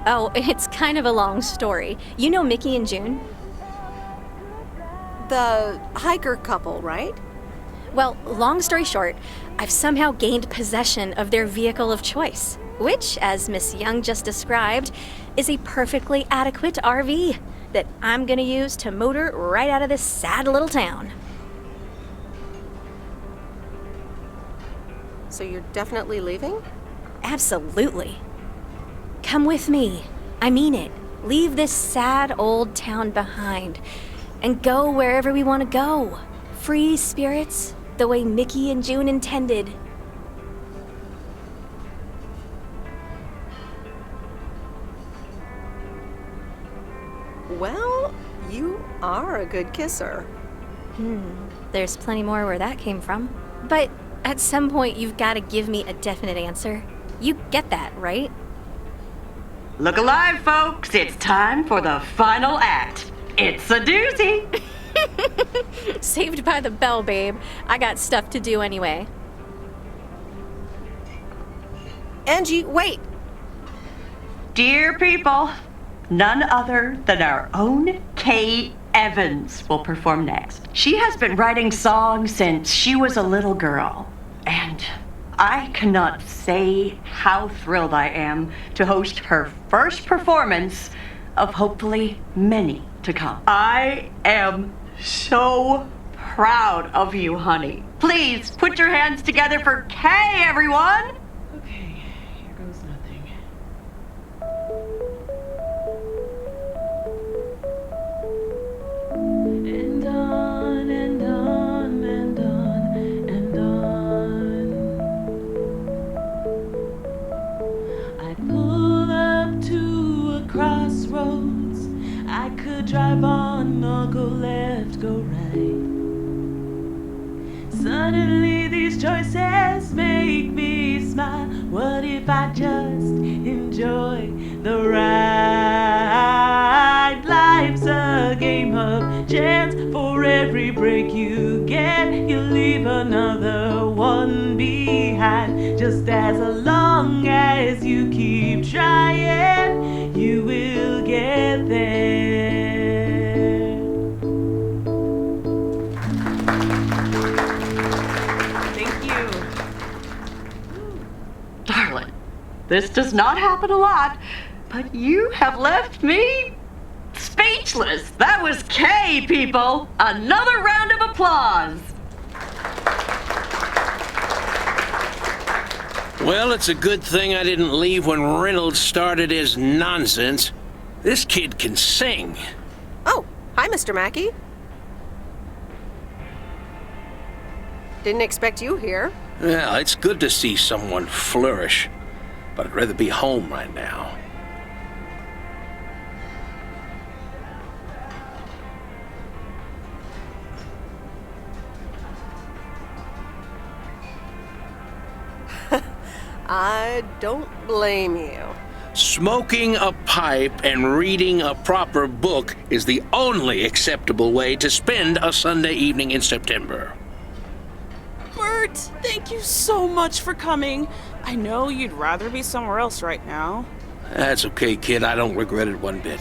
Oh, it's kind of a long story. You know Mickey and June? The hiker couple, right? Well, long story short, I've somehow gained possession of their vehicle of choice, which, as Miss Young just described, is a perfectly adequate RV that I'm gonna use to motor right out of this sad little town. So you're definitely leaving? Absolutely. Come with me. I mean it. Leave this sad old town behind and go wherever we want to go. Free spirits, the way Mickey and June intended. Well, you are a good kisser. There's plenty more where that came from. But at some point, you've got to give me a definite answer. You get that, right? Look alive, folks. It's time for the final act. It's a doozy. Saved by the bell, babe. I got stuff to do anyway. Angie, wait. Dear people, none other than our own Kay Evans will perform next. She has been writing songs since she was a little girl, and I cannot say how thrilled I am to host her first performance of hopefully many to come. I am so proud of you, honey. Please put your hands together for Kay, everyone. Okay, here goes nothing. And on and on and on and on. I pull up to a crossroads. I could drive on or go left, go right. Suddenly these choices make me smile. What if I just enjoy the ride? Life's a game of chance. For every break you get, you leave another one behind. Just as long as you keep trying, you will get there. Thank you. Darling, this does not happen a lot, but you have left me speechless. That was Kay, people. Another round of applause. Well, it's a good thing I didn't leave when Reynolds started his nonsense. This kid can sing. Oh, hi, Mr. Mackey. Didn't expect you here. Well, it's good to see someone flourish, but I'd rather be home right now. I don't blame you. Smoking a pipe and reading a proper book is the only acceptable way to spend a Sunday evening in September. Bert, thank you so much for coming. I know you'd rather be somewhere else right now. That's okay, kid. I don't regret it one bit.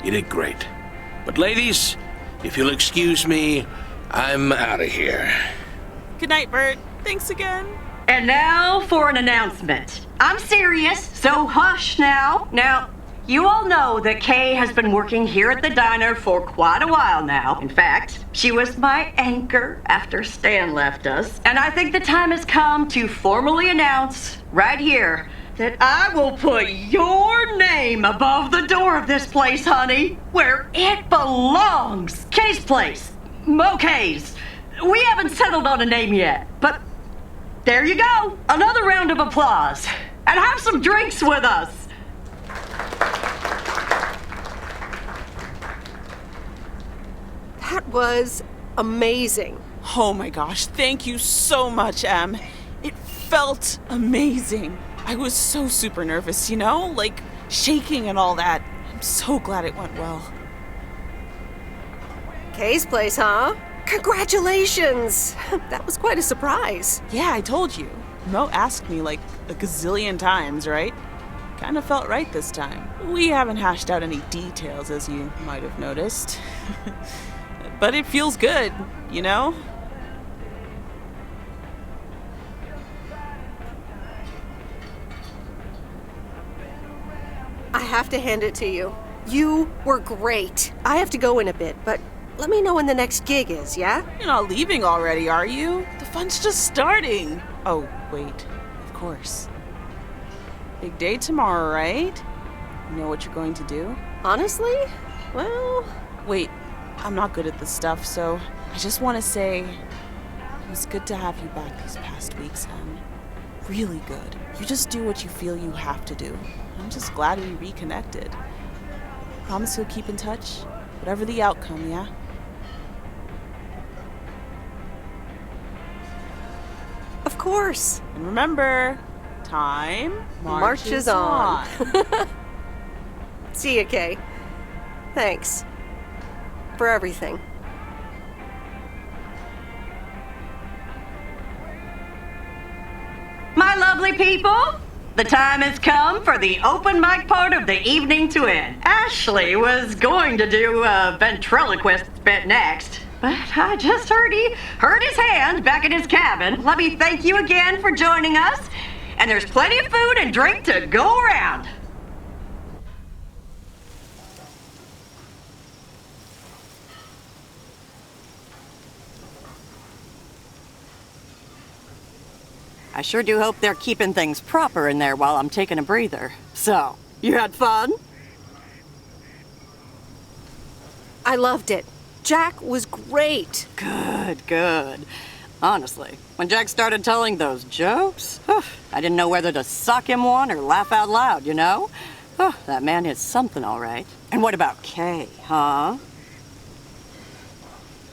You did great. But ladies, if you'll excuse me, I'm out of here. Good night, Bert. Thanks again. And now for an announcement. I'm serious, so hush now. Now, you all know that Kay has been working here at the diner for quite a while now. In fact, she was my anchor after Stan left us. And I think the time has come to formally announce right here that I will put your name above the door of this place, honey, where it belongs. Kay's place. Mo Kay's. We haven't settled on a name yet, but there you go. Another round of applause. And have some drinks with us. That was amazing. Oh my gosh, thank you so much, Em. It felt amazing. I was so super nervous, you know? Like, shaking and all that. I'm so glad it went well. Kay's place, huh? Congratulations! That was quite a surprise. Yeah, I told you. Mo asked me like a gazillion times, right? Kind of felt right this time. We haven't hashed out any details, as you might have noticed. But it feels good, you know? I have to hand it to you. You were great. I have to go in a bit, but let me know when the next gig is, yeah? You're not leaving already, are you? The fun's just starting. Oh, wait. Of course. Big day tomorrow, right? You know what you're going to do? Honestly? Well... Wait, I'm not good at this stuff, so I just want to say it was good to have you back these past weeks, Em. Really good. You just do what you feel you have to do. I'm just glad we reconnected. Promise you'll keep in touch, whatever the outcome, yeah? Of course. And remember, time marches on. See ya, Kay. Thanks. For everything. My lovely people, the time has come for the open mic part of the evening to end. Ashley was going to do a ventriloquist bit next, but I just heard he hurt his hand back in his cabin. Let me thank you again for joining us, and there's plenty of food and drink to go around. I sure do hope they're keeping things proper in there while I'm taking a breather. So, you had fun? I loved it. Jack was great. Good, good. Honestly, when Jack started telling those jokes, I didn't know whether to suck him one or laugh out loud, you know? That man is something, all right. And what about Kay, huh?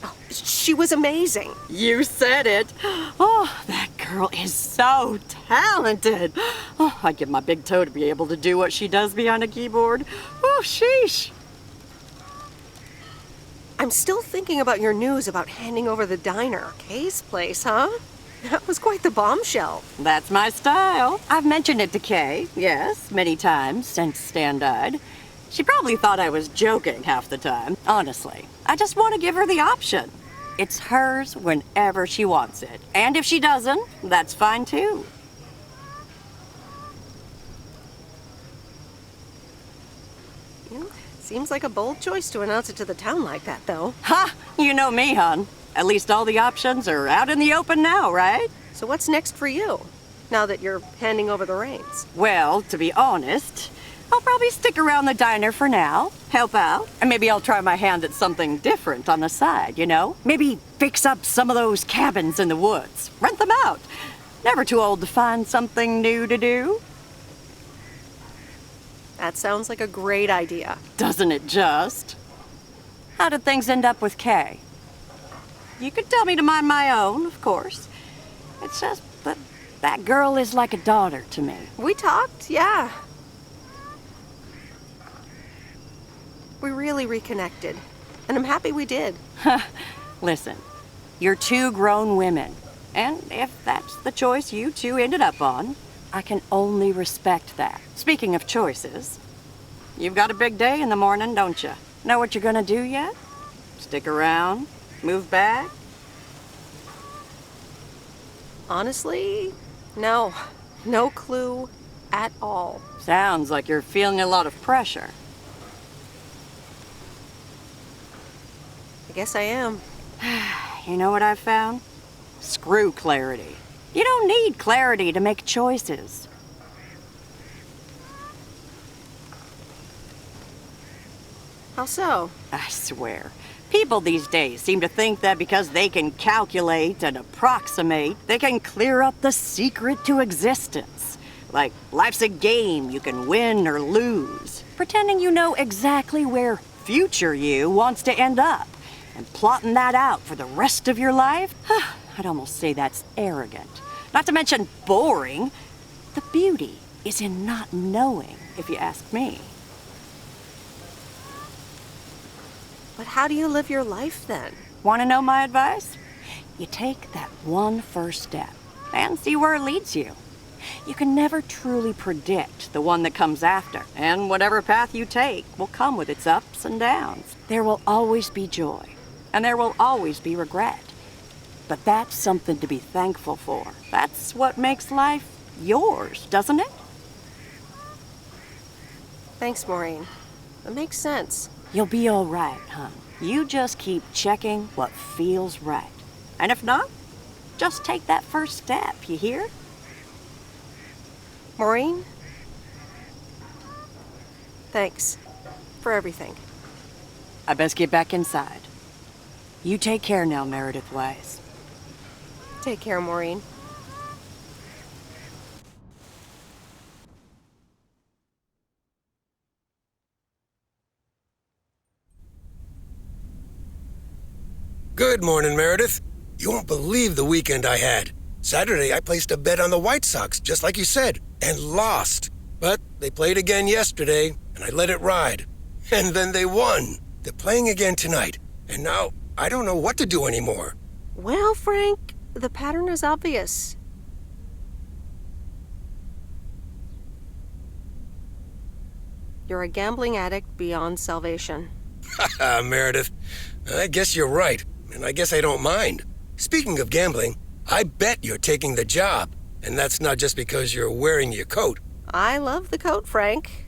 Oh, she was amazing. You said it. Oh, that girl is so talented. Oh, I'd give my big toe to be able to do what she does behind a keyboard. Oh, sheesh. I'm still thinking about your news about handing over the diner. Kay's place, huh? That was quite the bombshell. That's my style. I've mentioned it to Kay, yes, many times since Stan died. She probably thought I was joking half the time. Honestly, I just want to give her the option. It's hers whenever she wants it. And if she doesn't, that's fine too. Seems like a bold choice to announce it to the town like that, though. Ha! You know me, hon. At least all the options are out in the open now, right? So what's next for you, now that you're handing over the reins? Well, to be honest, I'll probably stick around the diner for now, help out, and maybe I'll try my hand at something different on the side, you know? Maybe fix up some of those cabins in the woods, rent them out. Never too old to find something new to do. That sounds like a great idea. Doesn't it just? How did things end up with Kay? You could tell me to mind my own, of course. It's just that That girl is like a daughter to me. We talked, yeah. We really reconnected, and I'm happy we did. Listen, you're two grown women, and if that's the choice you two ended up on, I can only respect that. Speaking of choices, you've got a big day in the morning, don't you? Know what you're gonna do yet? Stick around? Move back? Honestly, no. No clue at all. Sounds like you're feeling a lot of pressure. I guess I am. You know what I've found? Screw clarity. You don't need clarity to make choices. How so? I swear, people these days seem to think that because they can calculate and approximate, they can clear up the secret to existence. Like life's a game you can win or lose, pretending you know exactly where future you wants to end up, and plotting that out for the rest of your life. I'd almost say that's arrogant. Not to mention boring. The beauty is in not knowing, if you ask me. But how do you live your life then? Want to know my advice? You take that one first step and see where it leads you. You can never truly predict the one that comes after, and whatever path you take will come with its ups and downs. There will always be joy, and there will always be regret. But that's something to be thankful for. That's what makes life yours, doesn't it? Thanks, Maureen. It makes sense. You'll be all right, hon. You just keep checking what feels right. And if not, just take that first step, you hear? Maureen? Thanks for everything. I best get back inside. You take care now, Meredith Wise. Take care, Maureen. Good morning, Meredith. You won't believe the weekend I had. Saturday, I placed a bet on the White Sox, just like you said, and lost. But they played again yesterday, and I let it ride. And then they won. They're playing again tonight, and now I don't know what to do anymore. Well, Frank, the pattern is obvious. You're a gambling addict beyond salvation. Haha, Meredith. I guess you're right, and I guess I don't mind. Speaking of gambling, I bet you're taking the job, and that's not just because you're wearing your coat. I love the coat, Frank.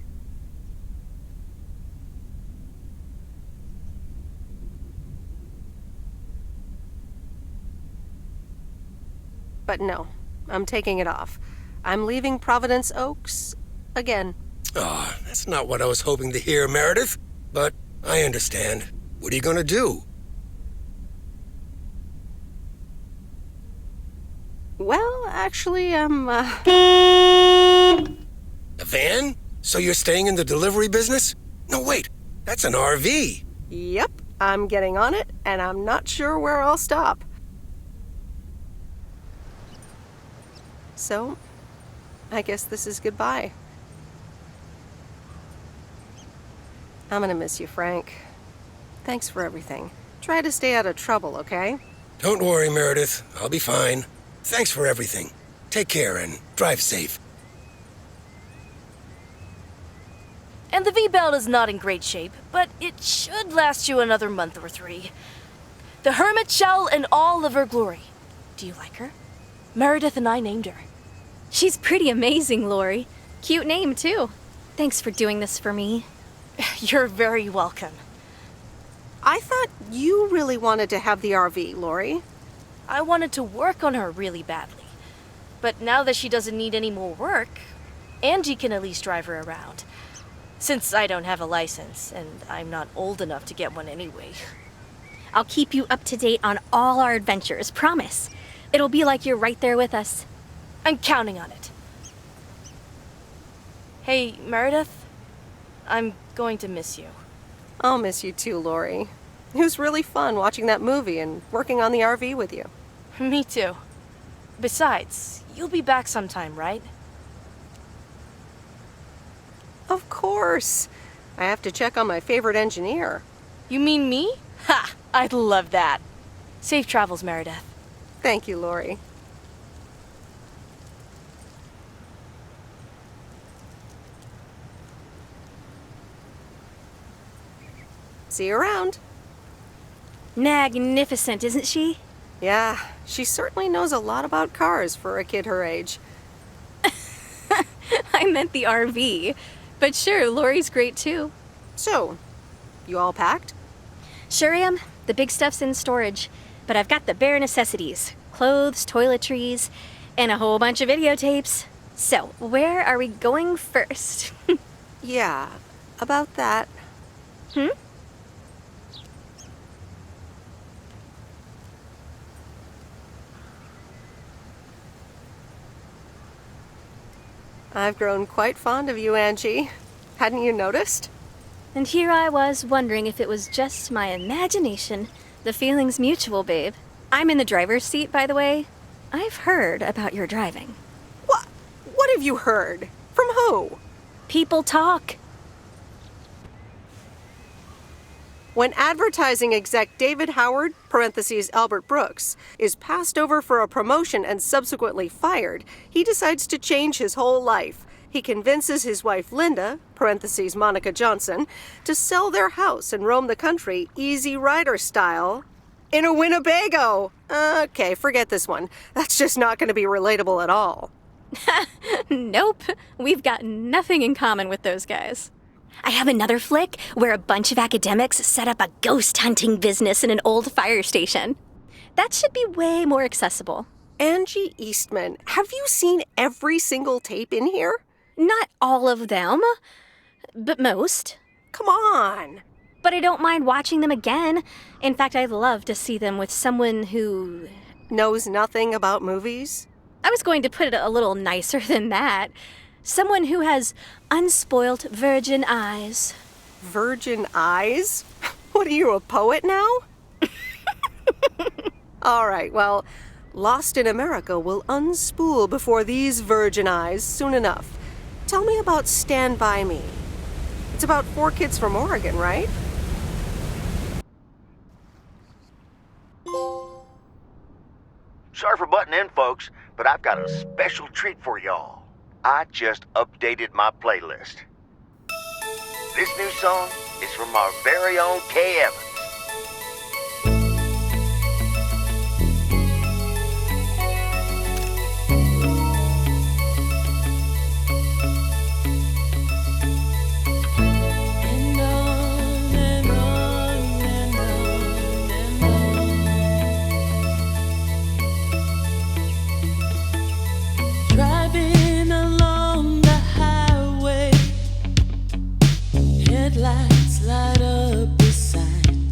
But no, I'm taking it off. I'm leaving Providence Oaks again. Oh, that's not what I was hoping to hear, Meredith. But I understand. What are you gonna do? Well, actually, I'm, A van? So you're staying in the delivery business? No, wait. That's an RV. Yep, I'm getting on it, and I'm not sure where I'll stop. So, I guess this is goodbye. I'm gonna miss you, Frank. Thanks for everything. Try to stay out of trouble, okay? Don't worry, Meredith. I'll be fine. Thanks for everything. Take care and drive safe. And the V-Belt is not in great shape, but it should last you another month or 3. The Hermit Shell in all of her glory. Do you like her? Meredith and I named her. She's pretty amazing, Lori. Cute name, too. Thanks for doing this for me. You're very welcome. I thought you really wanted to have the RV, Lori. I wanted to work on her really badly. But now that she doesn't need any more work, Angie can at least drive her around. Since I don't have a license, and I'm not old enough to get one anyway. I'll keep you up to date on all our adventures, promise. It'll be like you're right there with us. I'm counting on it. Hey, Meredith, I'm going to miss you. I'll miss you too, Lori. It was really fun watching that movie and working on the RV with you. Me too. Besides, you'll be back sometime, right? Of course. I have to check on my favorite engineer. You mean me? Ha! I'd love that. Safe travels, Meredith. Thank you, Lori. See you around. Magnificent, isn't she? Yeah, she certainly knows a lot about cars for a kid her age. I meant the RV. But sure, Lori's great too. So, you all packed? Sure am. The big stuff's in storage. But I've got the bare necessities. Clothes, toiletries, and a whole bunch of videotapes. So, where are we going first? Yeah, about that. Hmm? I've grown quite fond of you, Angie. Hadn't you noticed? And here I was wondering if it was just my imagination. The feeling's mutual, babe. I'm in the driver's seat, by the way. I've heard about your driving. What have you heard? From who? People talk. When advertising exec David Howard, parentheses Albert Brooks, is passed over for a promotion and subsequently fired, he decides to change his whole life. He convinces his wife Linda, parentheses Monica Johnson, to sell their house and roam the country Easy Rider style in a Winnebago. Okay, forget this one. That's just not going to be relatable at all. Nope. We've got nothing in common with those guys. I have another flick where a bunch of academics set up a ghost hunting business in an old fire station. That should be way more accessible. Angie Eastman, have you seen every single tape in here? Not all of them, but most. Come on. But I don't mind watching them again. In fact, I'd love to see them with someone who knows nothing about movies. I was going to put it a little nicer than that. Someone who has unspoilt virgin eyes. Virgin eyes? What are you, a poet now? All right, well, Lost in America will unspool before these virgin eyes soon enough. Tell me about Stand By Me. It's about 4 kids from Oregon, right? Sorry for butting in, folks, but I've got a special treat for y'all. I just updated my playlist. This new song is from our very own Kay Evans. Driving along the highway, headlights light up the sign.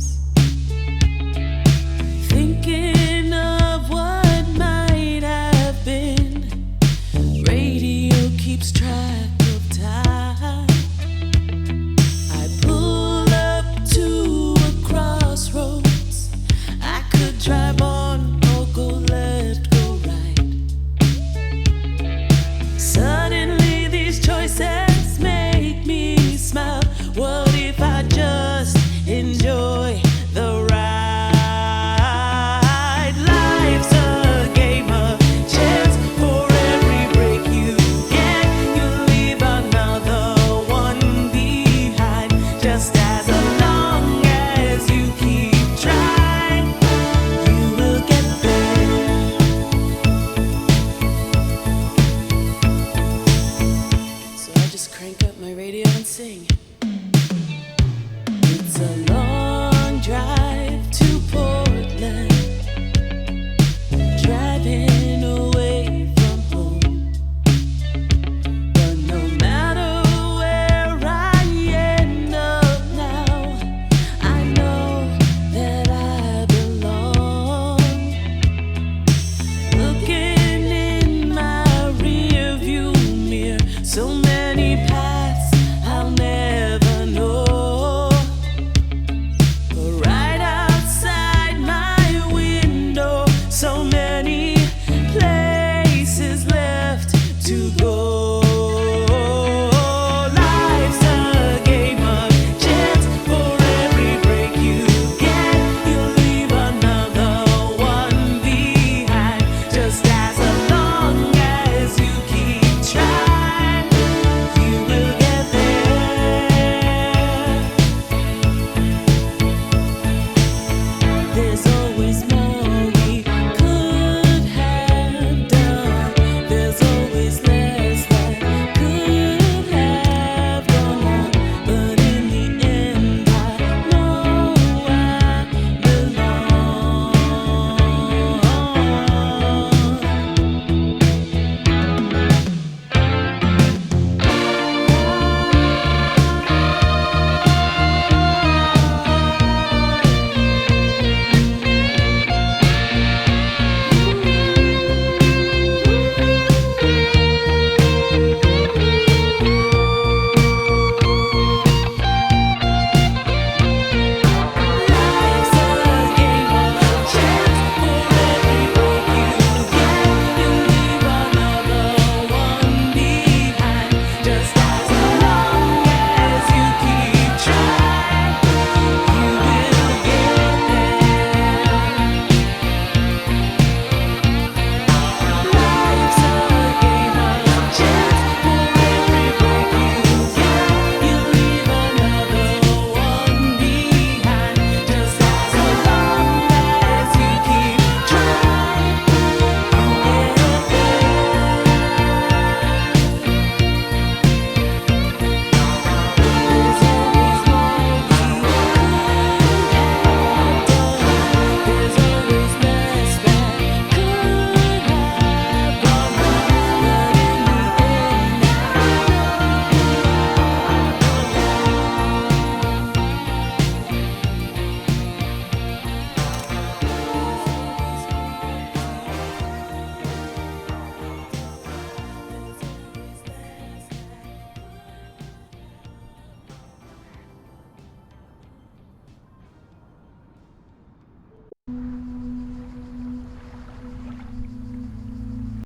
always